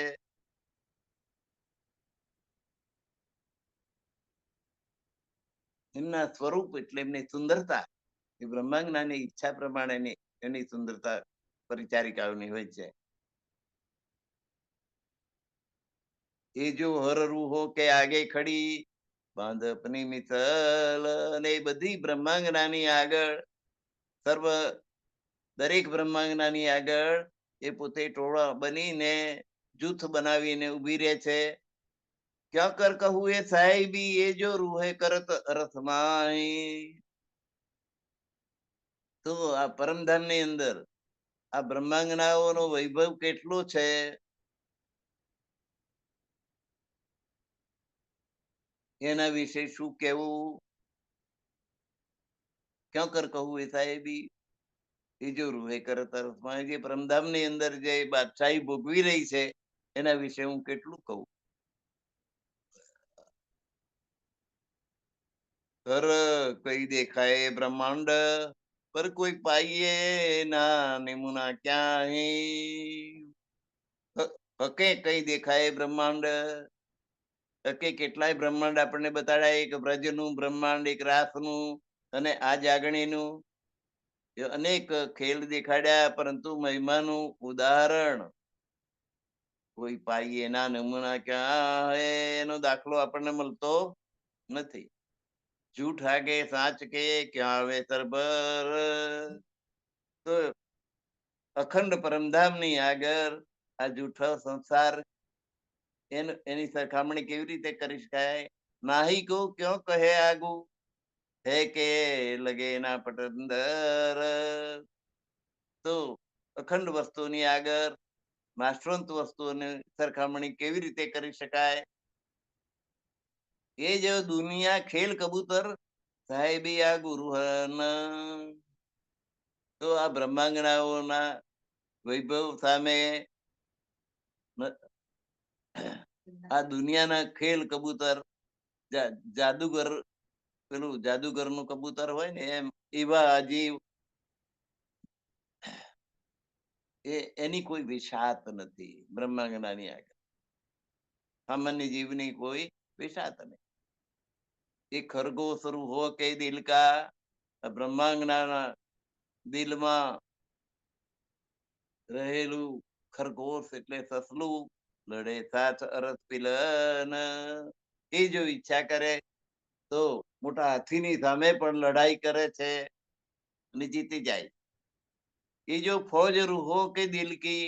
A: એમના સ્વરૂપ એટલે એમની સુંદરતા એ બ્રહ્માંગનાની ઈચ્છા પ્રમાણેની એની સુંદરતા પરિચારિકાઓની હોય છે. એ જો હર રૂહો કે આગે ખડી બાંધ અપની મિસલ, અને એ બધી બ્રહ્માંગનાની આગળ સર્વ દરેક બ્રહ્માંગનાની આગળ એ પોતે ટોળા બનીને જૂથ બનાવીને ઉભી રહે છે. ક્યાં કર કહું એ સાહેબી એ જો રૂહે કરત રસમાઈ. તો આ પરમધામ ની અંદર આ બ્રહ્માંગનાઓનો વૈભવ કેટલો છે. એના વિશે શું કેવું. ક્યાં કર કહું એ સાહેબી એ જો રૂહે કરત રસમાઈ. જે પરમધામ ની અંદર જે બાદશાહી ભોગવી રહી છે એના વિશે હું કેટલું કહું. ઘર કઈ દેખાય બ્રહ્માંડ પર કોઈ પાઈએ ના નિમુના ક્યાં હે. હકે કઈ દેખાય બ્રહ્માંડ, હકે કેટલાય બ્રહ્માંડ આપણને બતાડાય. એક બ્રજનું બ્રહ્માંડ, એક રાસનું અને આ જાગણીનું અનેક ખેલ દેખાડ્યા, પરંતુ મહિમાનું ઉદાહરણ કોઈ પાઈએ ના નમૂના ક્યાં હે એનો દાખલો આપણને મળતો નથી. જૂઠ આગે સાચ કે ક્યાં આવે સરબર. તો અખંડ પરમધામ ની આગળ આ જૂઠો સંસાર એની સરખામણી કેવી રીતે કરી શકાય. નાહી કો ક્યો કહે આગુ હે કે લગે ના પટંદર. તો અખંડ વસ્તુની આગળ નાશવંત વસ્તુઓની સરખામણી કેવી રીતે કરી શકાય. એ જો દુનિયા ખેલ કબૂતર સાહેબી આ ગુરુહન. તો આ બ્રહ્માંગનાઓના વૈભવ સામે આ દુનિયાના ખેલ કબૂતર જાદુગર પેલું જાદુગર નું કબૂતર હોય ને એમ એવા જીવ એની કોઈ વિષાત નથી બ્રહ્માંગનાની આગળ. સામાન્ય જીવની કોઈ વિષાત નહીં. એ ખરગોશ રૂહો કે દિલ કા બ્રહ્માંગના દિલમાં રહેલું ખરગોશ એટલે સસલું લડે સાથ અરસ પિલન. એ જો ઈચ્છા કરે તો મોટા હાથીની સામે પણ લડાઈ કરે છે અને જીતી જાય. એ જો ફौज रूहो के दिल की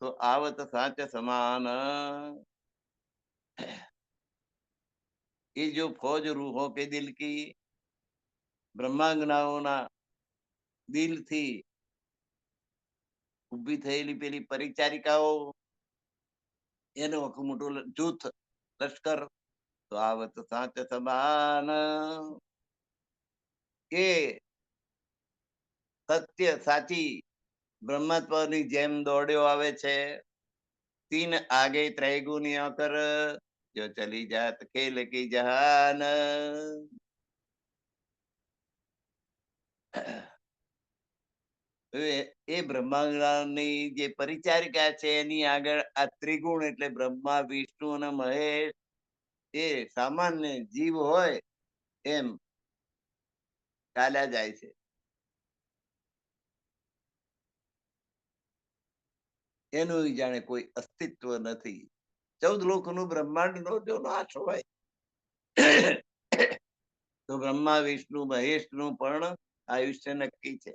A: तो आवत साच સમાન. એ જો ફौज रूहो के दिल की બ્રહ્માંગનાઓના દિલથી ઉભી થયેલી પેલી પરિચારિકાઓ એનું આખું મોટું જૂથ લશ્કર તો આવત સાચ સમાન. કે સત્ય સાચી બ્રહ્મત્વની જેમ દોડ્યો આવે છે. તીન આગે ત્રૈગુનિયા કર જો ચલી જાત ખેલ કી જહાન. એ બ્રહ્માંગની જે પરિચારિકા છે એની આગળ આ ત્રિગુણ એટલે બ્રહ્મા વિષ્ણુ અને મહેશ એ સામાન્ય જીવ હોય એમ ચાલ્યા જાય છે. એનું જાણે કોઈ અસ્તિત્વ નથી. 14 લોકોનું બ્રહ્માંડ નો જો નાશ હોય તો બ્રહ્મા વિષ્ણુ મહેશ નું પણ આયુષ્ય નક્કી છે.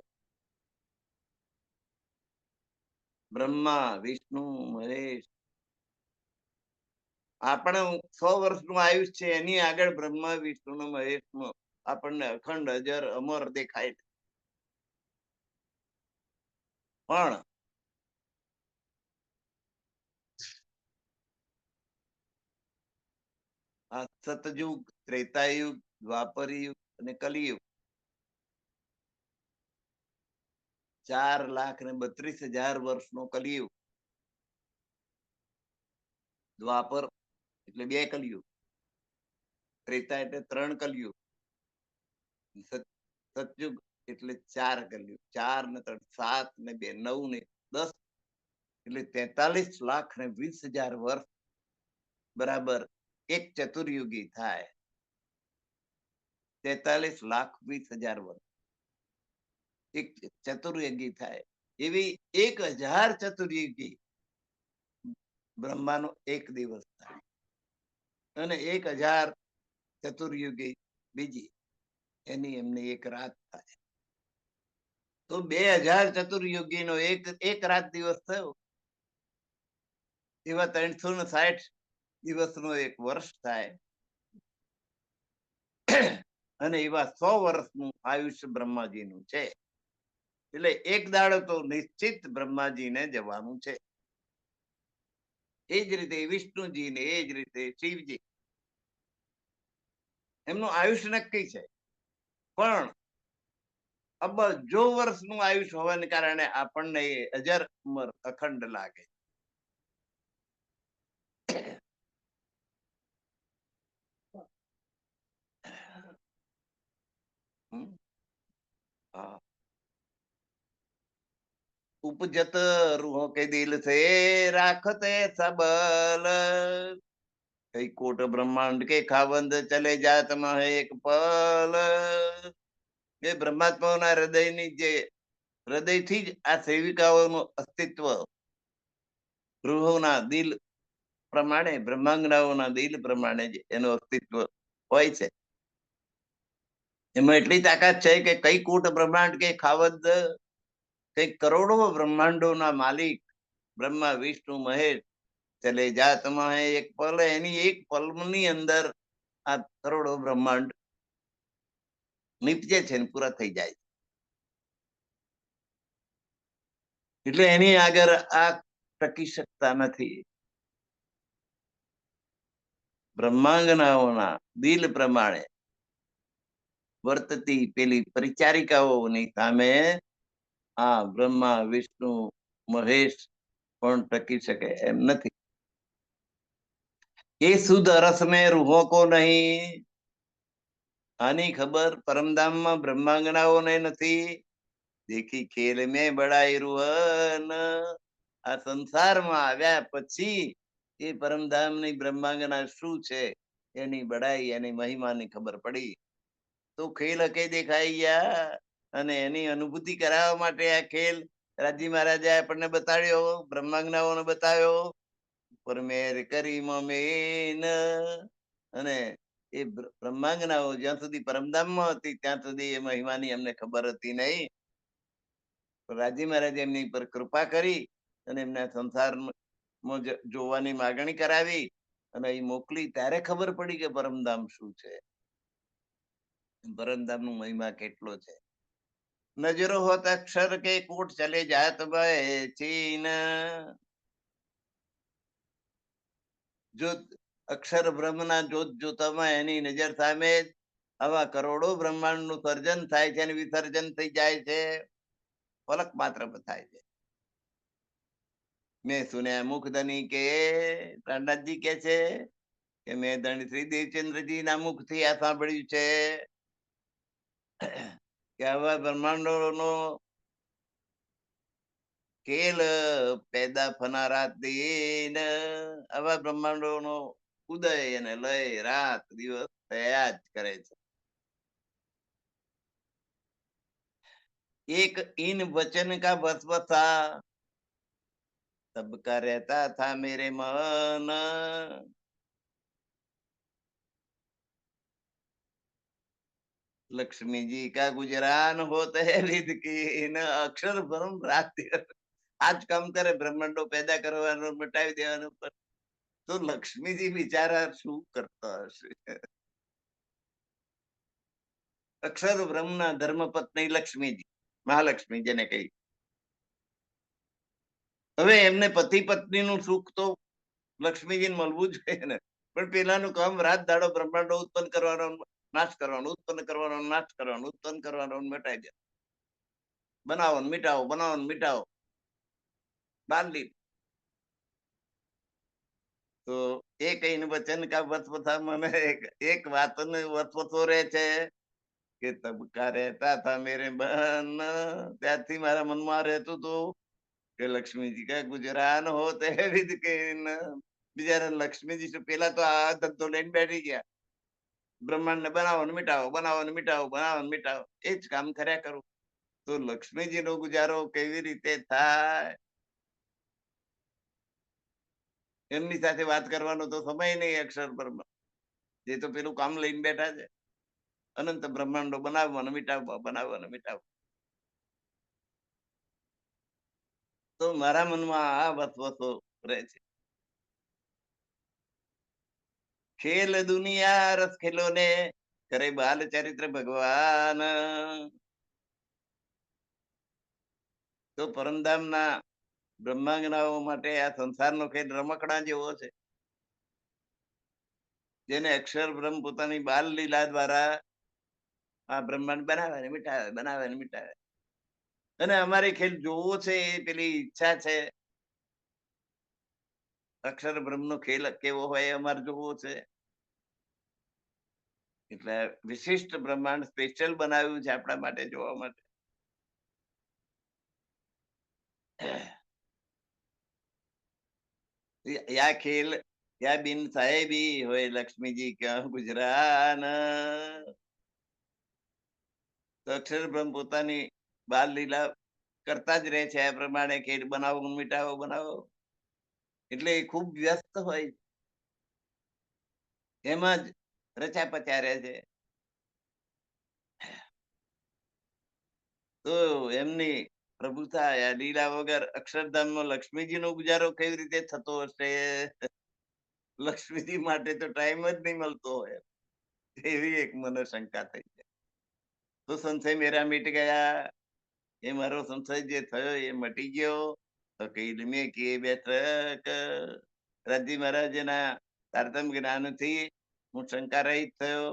A: બ્રહ્મા વિષ્ણુ મહેશ આપણે 100 વર્ષનું આયુષ છે એની આગળ બ્રહ્મા વિષ્ણુ મહેશ આપણને અખંડ અજર અમર દેખાય. પણ આ સતયુગ, ત્રેતાયુગ, દ્વાપર યુગ અને કલિયુગ 4,32,000 વર્ષનો કલિયુગ. દ્વાપર એટલે 2 કલયુગ, ત્રેતા એટલે 3 કલયુગ, સતયુગ એટલે 4 કલયુગ. 4 ને 3 7 ને 2 9 ને 10 એટલે 43,20,000 વર્ષ બરાબર એક ચતુર્યુગી થાય. 43,20,000 વર્ષ એક ચતુર્યુગી થાય. એવી 1,000 ચતુર્યુગી બ્રહ્માનો એક દિવસ થાય અને 1,000 ચતુર્યુગી બીજી એની એમની એક રાત થાય. તો 2,000 ચતુર્યુગી નો એક રાત દિવસ થયો. એવા 360 દિવસનો એક વર્ષ થાય અને એવા 100 વર્ષનું આયુષ્ય બ્રહ્માજીનું છે. એટલે એક દાડો તો નિશ્ચિત બ્રહ્માજીને જવાનું છે. એ જ રીતે વિષ્ણુજી ને એ જ રીતે શિવજી, એમનું આયુષ્ય નક્કી છે. પણ અબજો વર્ષનું આયુષ્ય હોવાને કારણે આપણને અજર અમર અખંડ લાગે. उपजत रूहों के दिल से राखते सबल, कई कोट ब्रह्मांड के खावंद चले जात में एक पल. એ બ્રહ્માત્માઓના હૃદયની જે હૃદયથી જ આ સેવિકાઓનું અસ્તિત્વ રૂહોના દિલ પ્રમાણે, બ્રહ્માંગનાઓના દિલ પ્રમાણે જ એનું અસ્તિત્વ હોય છે. એમાં એટલી તાકાત છે કે કઈ કોટ બ્રહ્માંડ કે ખાવંદ, કઈ કરોડો બ્રહ્માંડોના માલિક બ્રહ્મા વિષ્ણુ મહેશ ચલે જાતમાં એક પલ, એની એક પલની અંદર આ કરોડો બ્રહ્માંડ નીપજે છે ને પૂરા થઈ જાય. એટલે એની આગળ આ ટકી શકતા નથી. બ્રહ્માંગનાઓના દિલ પ્રમાણે વર્તતી પેલી પરિચારિકાઓની સામે આ બ્રહ્મા વિષ્ણુ મહેશ પણ ટકી શકે એમ નથી. એ શુદ્ધ રસ में रूहों को नहीं, આની ખબર પરમધામમાં બ્રહ્માંગનાઓને નથી. દેખી ખેલ મેં બડાઈ રૂહન, આ સંસારમાં આવ્યા પછી એ પરમધામની બ્રહ્માંગના શું છે એની બડાઈ, એની મહિમાની ખબર પડી. તો ખેલ હકે દેખાઈ ગયા અને એની અનુભૂતિ કરાવવા માટે આ ખેલ રાજી મહારાજે આપણને બતાડ્યો, બ્રહ્માંગનાઓને બતાવ્યો. પર મેર કરી મમેન, અને એ બ્રહ્માંગનાઓ જ્યાં સુધી પરમધામમાં હતી ત્યાં સુધી એ મહિમાની અમને ખબર હતી નહીં. રાજી મહારાજ એમની પર કૃપા કરી અને એમને સંસારમાં જોવાની માગણી કરાવી અને એ મોકલી. ત્યારે ખબર પડી કે પરમધામ શું છે, પરમધામ નું મહિમા કેટલો છે. નજરો હોત અક્ષર કે કોટ ચલે જાત ભાઈ ચીન, જો અક્ષર બ્રહ્મના જોત જોતામાં એની નજર સામે આવા કરોડો બ્રહ્માંડ નું સર્જન થાય છે અને વિસર્જન થઈ જાય છે, પલક માત્ર થાય છે. મેં સુન્યા મુખધની કે પ્રહલાદજી કે છે કે મેં ધણી શ્રી દેવચંદ્રજી ના મુખથી આ સાંભળ્યું છે કે આવા બ્રહ્માંડો નો ખેલ પેદા થનારા દિન, આવા બ્રહ્માંડો નો ઉદય અને લય રાત દિવસ થયા જ કરે છે. एक इन वचन का वसवसा सबका रहता था मेरे मन, लक्ष्मी जी का गुजरान होता है विद की न अक्षर ब्रह्म रात દિવસ આજ કામ કરે, બ્રહ્માંડો પેદા કરવાનું મટાવી દેવાનું. તો લક્ષ્મીજી બિચારા શું કરતા હશે? અક્ષર બ્રહ્મના ધર્મપત્ની લક્ષ્મીજી, મહાલક્ષ્મી જેને કહી. હવે એમને પતિ પત્ની નું સુખ તો લક્ષ્મીજીને મળવું જોઈએ ને, પણ પેલાનું કામ રાત દાડો બ્રહ્માંડો ઉત્પન્ન કરવાનો, નાશ કરવાનો, ઉત્પન્ન કરવાનો, નાશ કરવાનો, ઉત્પન્ન કરવાનો, મટાઈ દે, બનાવો મીટાવો, બનાવો મીટાવો. બાંધી તો એ કહીને વચન કા વચવથા મને એક વાતનો વચવતો રહે છે કે તબકા રહેતા થા મેરે બન. ત્યારથી મારા મનમાં રહેતું હતું કે લક્ષ્મીજી કા ગુજરાન હોતે વિદ કે બિચારા લક્ષ્મીજી તો પેલા તો આ ધંધો લઈને બેઠી ગયા, બ્રહ્માંડ ને બનાવો ને મિટાવો, બનાવો ને મિટાવો, બનાવો ને મિટાવો, એ જ કામ કર્યા કરું. તો લક્ષ્મીજી નો ગુજારો કેવી રીતે થાય? એમની સાથે વાત કરવાનો તો સમય નહીં અક્ષર બ્રહ્મ, જે તો પેલું કામ લઈને બેઠા છે, અનંત બ્રહ્માંડો બનાવવા અને મિટાવવા, બનાવવા અને મિટાવવા. તો મારા મનમાં આ વસવસો રહે છે. ખેલ દુનિયા રસ ખેલો ને કરે બાલ ચરિત્ર ભગવાન. તો પરમધામના બ્રહ્માંગનાઓ માટે આ સંસારનો ખેલ રમકડા જેવો છે, જેને અક્ષર બ્રહ્મ પોતાની બાલ લીલા દ્વારા આ બ્રહ્માંડ બનાવે ને મિટાવે, બનાવે ને મિટાવે. અને અમારે ખેલ જોવો છે એ પેલી ઈચ્છા છે. અક્ષર બ્રહ્મ નો ખેલ કેવો હોય અમારે જોવો છે. એટલે વિશિષ્ટ બ્રહ્માંડ સ્પેશિયલ બનાવ્યું છે આપણા માટે જોવા માટે. યા ખેલ યા બિન સાહેબી હોય લક્ષ્મીજી ક્યાં ગુજરાન. તો અક્ષર બ્રહ્મ પોતાની બાલ લીલા કરતા જ રહે છે આ પ્રમાણે, ખેલ બનાવો મિટાવો બનાવો, એટલે એ ખૂબ વ્યસ્ત હોય, એમાં જ રચા પચા રહે છે. તો એમની પ્રભુતા લીલા વગર અક્ષરધામમાં લક્ષ્મીજી નો ગુજારો કેવી રીતે થતો હશે? લક્ષ્મીજી માટે તો ટાઈમ જ નહીં મળતો હોય, એવી એક મને શંકા થઈ છે. તો સંશય મેરા મીટ ગયા, એ મારો સંશય જે થયો એ મટી ગયો. તો કઈ મેં કે બેઠક રાજી મહારાજના તારતમ જ્ઞાનથી હું શંકા રહિત થયો.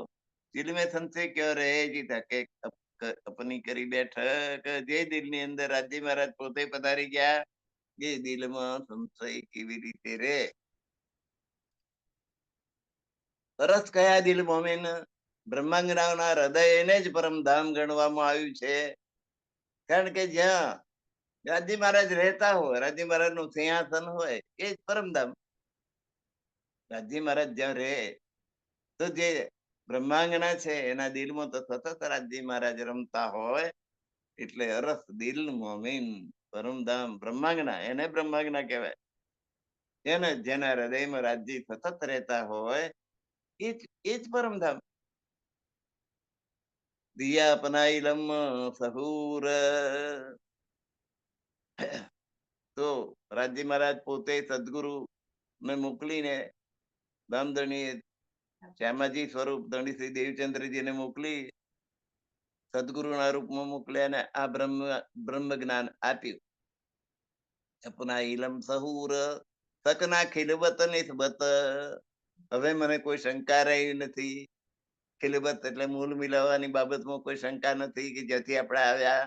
A: દિલ મેં સંશય ક્યો રહે જી તકે અપની કરી બેઠક. જે દિલની અંદર રાજ્ય મહારાજ પોતે પધારી ગયા, એ દિલમાં સંશય કેવી રીતે રે? રસ કયા દિલ મોમેન, બ્રહ્માંગનાઓના હૃદય એને જ પરમધામ ગણવામાં આવ્યું છે. કારણ કે જ્યાં રાજ્ય મહારાજ રહેતા હોય, રાજ્ય મહારાજ નું સિંહાસન હોય, એ જ પરમધામ. રાજ્ય મહારાજ જ્યાં રહે, તો જે બ્રહ્માંગના છે એના દિલમાં તો સતત રાજ્ય મહારાજ રમતા હોય, એટલે અરસ દિલ મોમીન પરમધામ બ્રહ્માંગના, એને બ્રહ્માંગના કહેવાય. એને જેના હૃદયમાં રાજ્ય સતત રહેતા હોય, એ જ પરમધામ. દિયા અપનાઈ લમ સહુર. તો રાજ્ય મહારાજ પોતે સદગુરુ ને મોકલીને ધામધણી શ્યામાજી સ્વરૂપ ધણી શ્રી દેવચંદ્રજીને મોકલી સદગુરુના રૂપમાં મોકલ્યા ને આ બ્રહ્મ જ્ઞાન આપ્યું. અપના ઇલમ સહુર સકના ખિલવત નિસ્બત. હવે મને કોઈ શંકા રહી નથી. ખિલવત એટલે મૂળ મિલાવવાની બાબતમાં કોઈ શંકા નથી કે જેથી આપણે આવ્યા.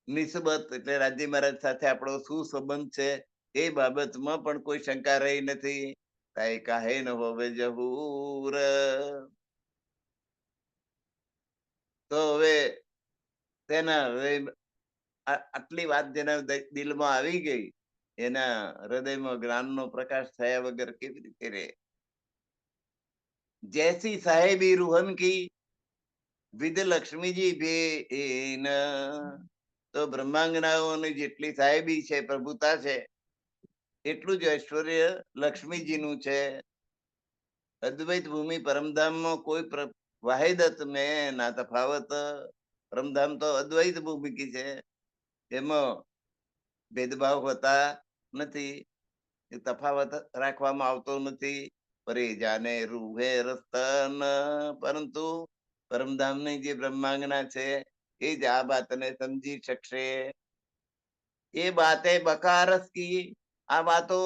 A: નિસ્બત એટલે રાજ્ય મહારાજ સાથે આપણો શું સંબંધ છે એ બાબતમાં પણ કોઈ શંકા રહી નથી. કાહે ન હોવે જહૂર. તો હવે તેના આટલી વાત જેના દિલમાં આવી ગઈ, એના હૃદયમાં જ્ઞાનનો પ્રકાશ થયા વગર કેવી રીતે રહે? જૈસી સાહેબી રૂહન કી વિદ લક્ષ્મીજી ભેન. તો બ્રહ્માંગનાઓની જેટલી સાહેબી છે, પ્રભુતા છે, એટલું જ ઐશ્વર્ય લક્ષ્મીજીનું છે. અદ્વૈત ભૂમિ પરમધામમાં કોઈ વાહિદત મેં ના તફાવત. પરમધામ તો અદ્વૈત ભૂમિ છે, એમાં ભેદભાવ હોતા નથી, એ તફાવત રાખવામાં આવતો નથી. પરે જાને રૂહે રસ્તન. પરંતુ પરમધામની જે બ્રહ્માંગના છે એ જ આ વાતને સમજી શકશે. એ બાતે બકારસ કી. આ વાતો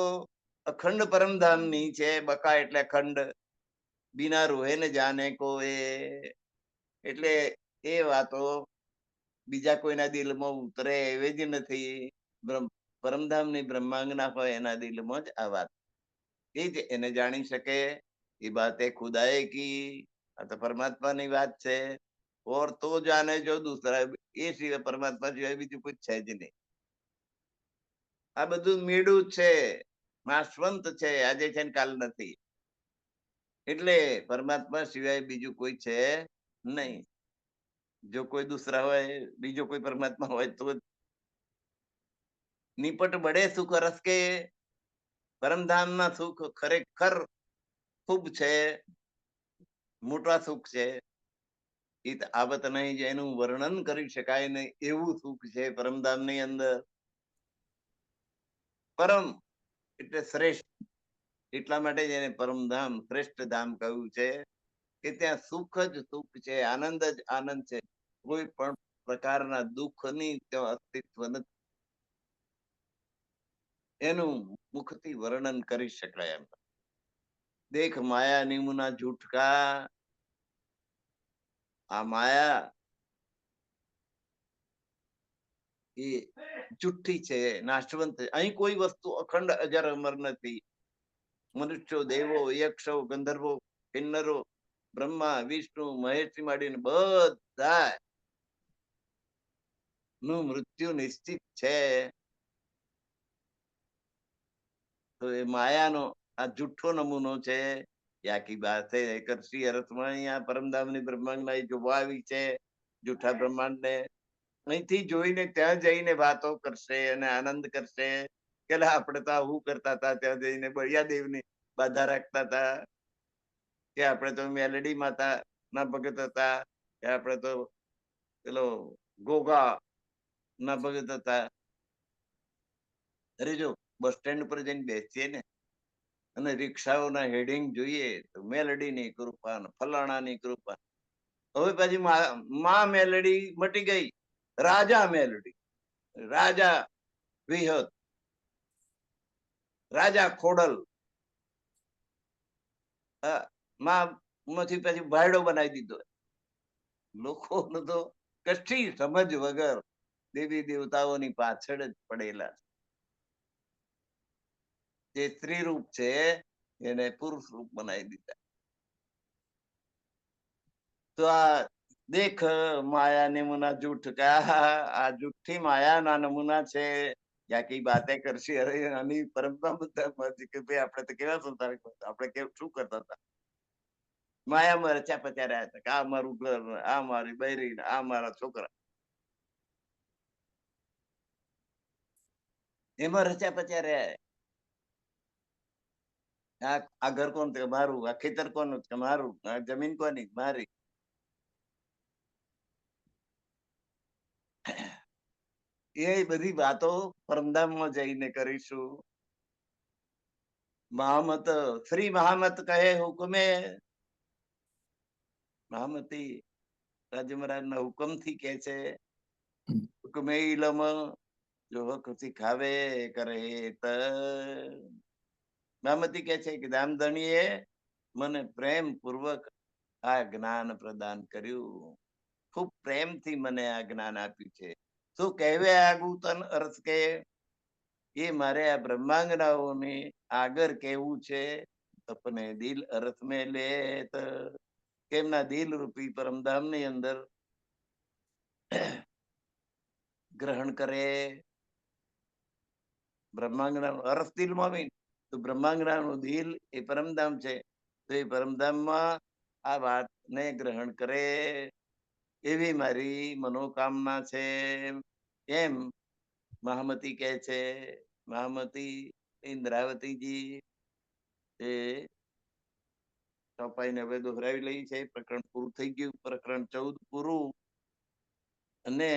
A: અખંડ પરમધામની છે. બકા એટલે ખંડ, બિના રૂહે ને જાને કો. એટલે એ વાતો બીજા કોઈના દિલમાં ઉતરે એવી જ નથી. પરમધામની બ્રહ્માંગના હોય એના દિલમાં જ આ વાત એ જ એને જાણી શકે. એ બાતે ખુદાએ કી, આ તો પરમાત્માની વાત છે. ઓર તો જાને જો દૂસરા, એ સિવાય પરમાત્મા સિવાય બીજું કોઈ છે જ નહીં. આ બધું મેળું જ છે, નાશવંત છે, આજે છે ને કાલ નથી. એટલે પરમાત્મા સિવાય બીજું કોઈ છે નહીં. જો કોઈ દૂસરા હોય, બીજો કોઈ પરમાત્મા હોય તો નિપટ બડે સુખ રસ કે. પરમધામ ના સુખ ખરેખર ખૂબ છે, મોટા સુખ છે. એ આવત નહીં, જેનું વર્ણન કરી શકાય નહીં એવું સુખ છે પરમધામ ની અંદર. પરમ એટલે શ્રેષ્ઠ, એટલા માટે જ એને પરમધામ, શ્રેષ્ઠ ધામ કહ્યું છે કે ત્યાં સુખ જ સુખ છે, આનંદ જ આનંદ છે. કોઈ પણ પ્રકારના દુઃખની ત્યાં અસ્તિત્વ નથી. એનું મુખથી વર્ણન કરી શકાય એમ. દેખ માયા નિમુના ઝૂઠકા. આ માયા એ જુઠ્ઠી છે, નાશવંત. અહીં કોઈ વસ્તુ અખંડ અજર અમર નથી. મનુષ્યો, દેવો, યક્ષો, ગંધર્વો, કિન્નરો, બ્રહ્મા, વિષ્ણુ, મહેશ માંડીને બધા નું મૃત્યુ નિશ્ચિત છે. તો એ માયાનો આ જુઠ્ઠો નમૂનો છે. યાકી બાત છે કરશી અર્થમાં અહીંયા પરમધામની બ્રહ્માંડમાં જોવા આવી છે જૂઠા બ્રહ્માંડ ને. અહીંથી જોઈને ત્યાં જઈને વાતો કરશે અને આનંદ કરશે કે આપણે તો આવું કરતા હતા, ત્યાં જઈને બળિયા દેવની બાધા રાખતા હતા, કે આપણે તો મેલડી માતા ના ભગત હતા, કે આપણે તો પેલો ગોગા ના ભગત હતા. અરે જો બસ સ્ટેન્ડ પર જઈને બેસીએ ને અને રિક્ષાઓના હેડિંગ જોઈએ તો મેલડીની કૃપા, ફલાણાની કૃપા. હવે પછી માં મેલડી મટી ગઈ, રાજા મેલડી, રાજા વિહત, રાજા ખોડલ. માં માંથી પછી ભાયડો બનાવી દીધો. લોકો તો કશી સમજ વગર દેવી દેવતાઓની પાછળ જ પડેલા. જે સ્ત્રી રૂપ છે એને પુરુષ રૂપ બનાવી દીધા. તો આ દેખ માયા નમૂના જૂઠ કા, આ જૂઠી માયાના નમૂના છે. યાકી બાતે કરશી. અરે આની પરંપરા બધા કે ભાઈ આપણે તો કેવા સંસાર, આપણે કેવું શું કરતા હતા. માયામાં રચ્યા પચ્યા રહ્યા હતા કે આ મારું ઘર, આ મારી બૈરી, આ મારા છોકરા, એમાં રચ્યા પચ્યા રહ્યા. આ ઘર કોણ છે? મારું. આ ખેતર કોનું છે? મારું. આ જમીન કોની? મારી. એ બધી વાતો પરમધામમાં જઈને કરીશું. મહામત, શ્રી મહામત કહે હુકમે. મહામતી રાજા મહારાજ ના હુકમ થી કે છે, હુકમે ઇલમ જો હક શીખાવે કરે. મહામતી કે છે કે દામધણીએ મને પ્રેમ પૂર્વક આ જ્ઞાન પ્રદાન કર્યું, ખૂબ પ્રેમથી મને આ જ્ઞાન આપ્યું છે. શું કહેવે આગું તન અર્થ કે એ મારે આ બ્રહ્માંગનાઓને આગળ કેવું છે. अपने दिल अर्थ में ले કેમના દિલ રૂપી પરમધામ ની અંદર ગ્રહણ કરે. બ્રહ્માંગના અર્થ દિલમાં આવી તો બ્રહ્માંગનાનું દિલ એ પરમધામ છે. તો એ પરમધામમાં આ વાતને ગ્રહણ કરે એવી મારી મનોકામના છે. એમ મહામતી કહે છે. મહામતી ઇન્દ્રાવતીજી એ ચોપાઈને હવે દોહરાવી લઈ છે. પ્રકરણ પૂરું થઈ ગયું, પ્રકરણ 14 પૂરું. અને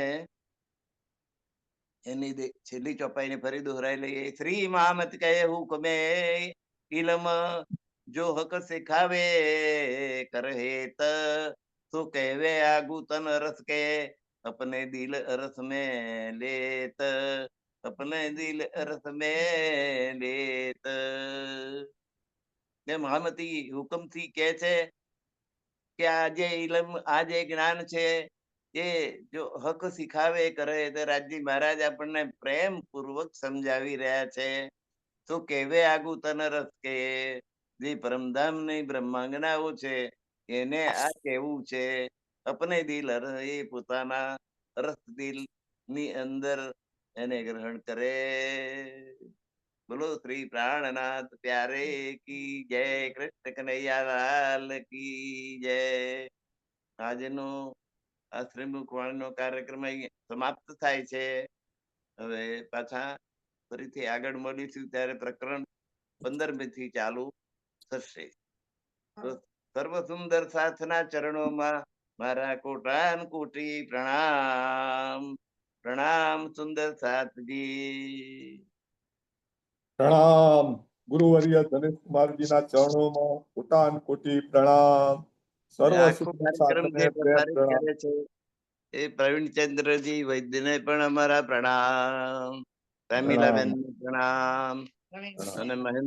A: એની છેલ્લી ચોપાઈને ફરી દોહરાઈ લઈએ. શ્રી મહામત કહે હુકમે ઇલમ જો હક શીખાવે કરહેત તો કહેવે આગુ તન રસ કે अपने दिल अरस में लेत, अपने दिल अरस में लेत. મહામતી હુકમથી કે છે કે આ જે ઇલમ, આ જે જ્ઞાન છે એ જો હક શીખાવે કરે તો રાજજી મહારાજ આપણને પ્રેમ પૂર્વક સમજાવી રહ્યા છે. શું કેવે આગુ તન રસ કે, જે પરમધામ ની બ્રહ્માંગનાઓ છે એને આ કેવું છે. અપને દિલ એ પોતાના રસ દિલ ની અંદર એને ગ્રહણ કરે. બોલો શ્રી પ્રાણનાથ પ્યારે કી જય, કૃષ્ણ કનૈયા લાલ કી જય. આજનો આ શ્રીમુખ વાણીનો કાર્યક્રમ અહીં સમાપ્ત થાય છે. હવે પાછા ફરીથી આગળ મળીશું ત્યારે પ્રકરણ 15 થી ચાલુ થશે. તો સર્વ સુંદર સાથના ચરણોમાં મારા કોટાન કોટી પ્રણામ. પ્રણામ સુંદર સાથજી.
B: પ્રણામ. ગુરુવર્ય ધનેશ કુમારજીના ચરણોમાં કોટાન કોટી પ્રણામ. સર્વ
A: આખો
B: સુંદર
A: કાર્યક્રમ
B: સાથને
A: જે
B: પ્રેમ
A: પ્રસારિત
B: પ્રણામ.
A: કરે છે એ પ્રવીણચંદ્રજી વૈદ્યને પણ અમારા પ્રણામ. પ્રમીલાબેન પ્રણામ. અને મહેન્દ્ર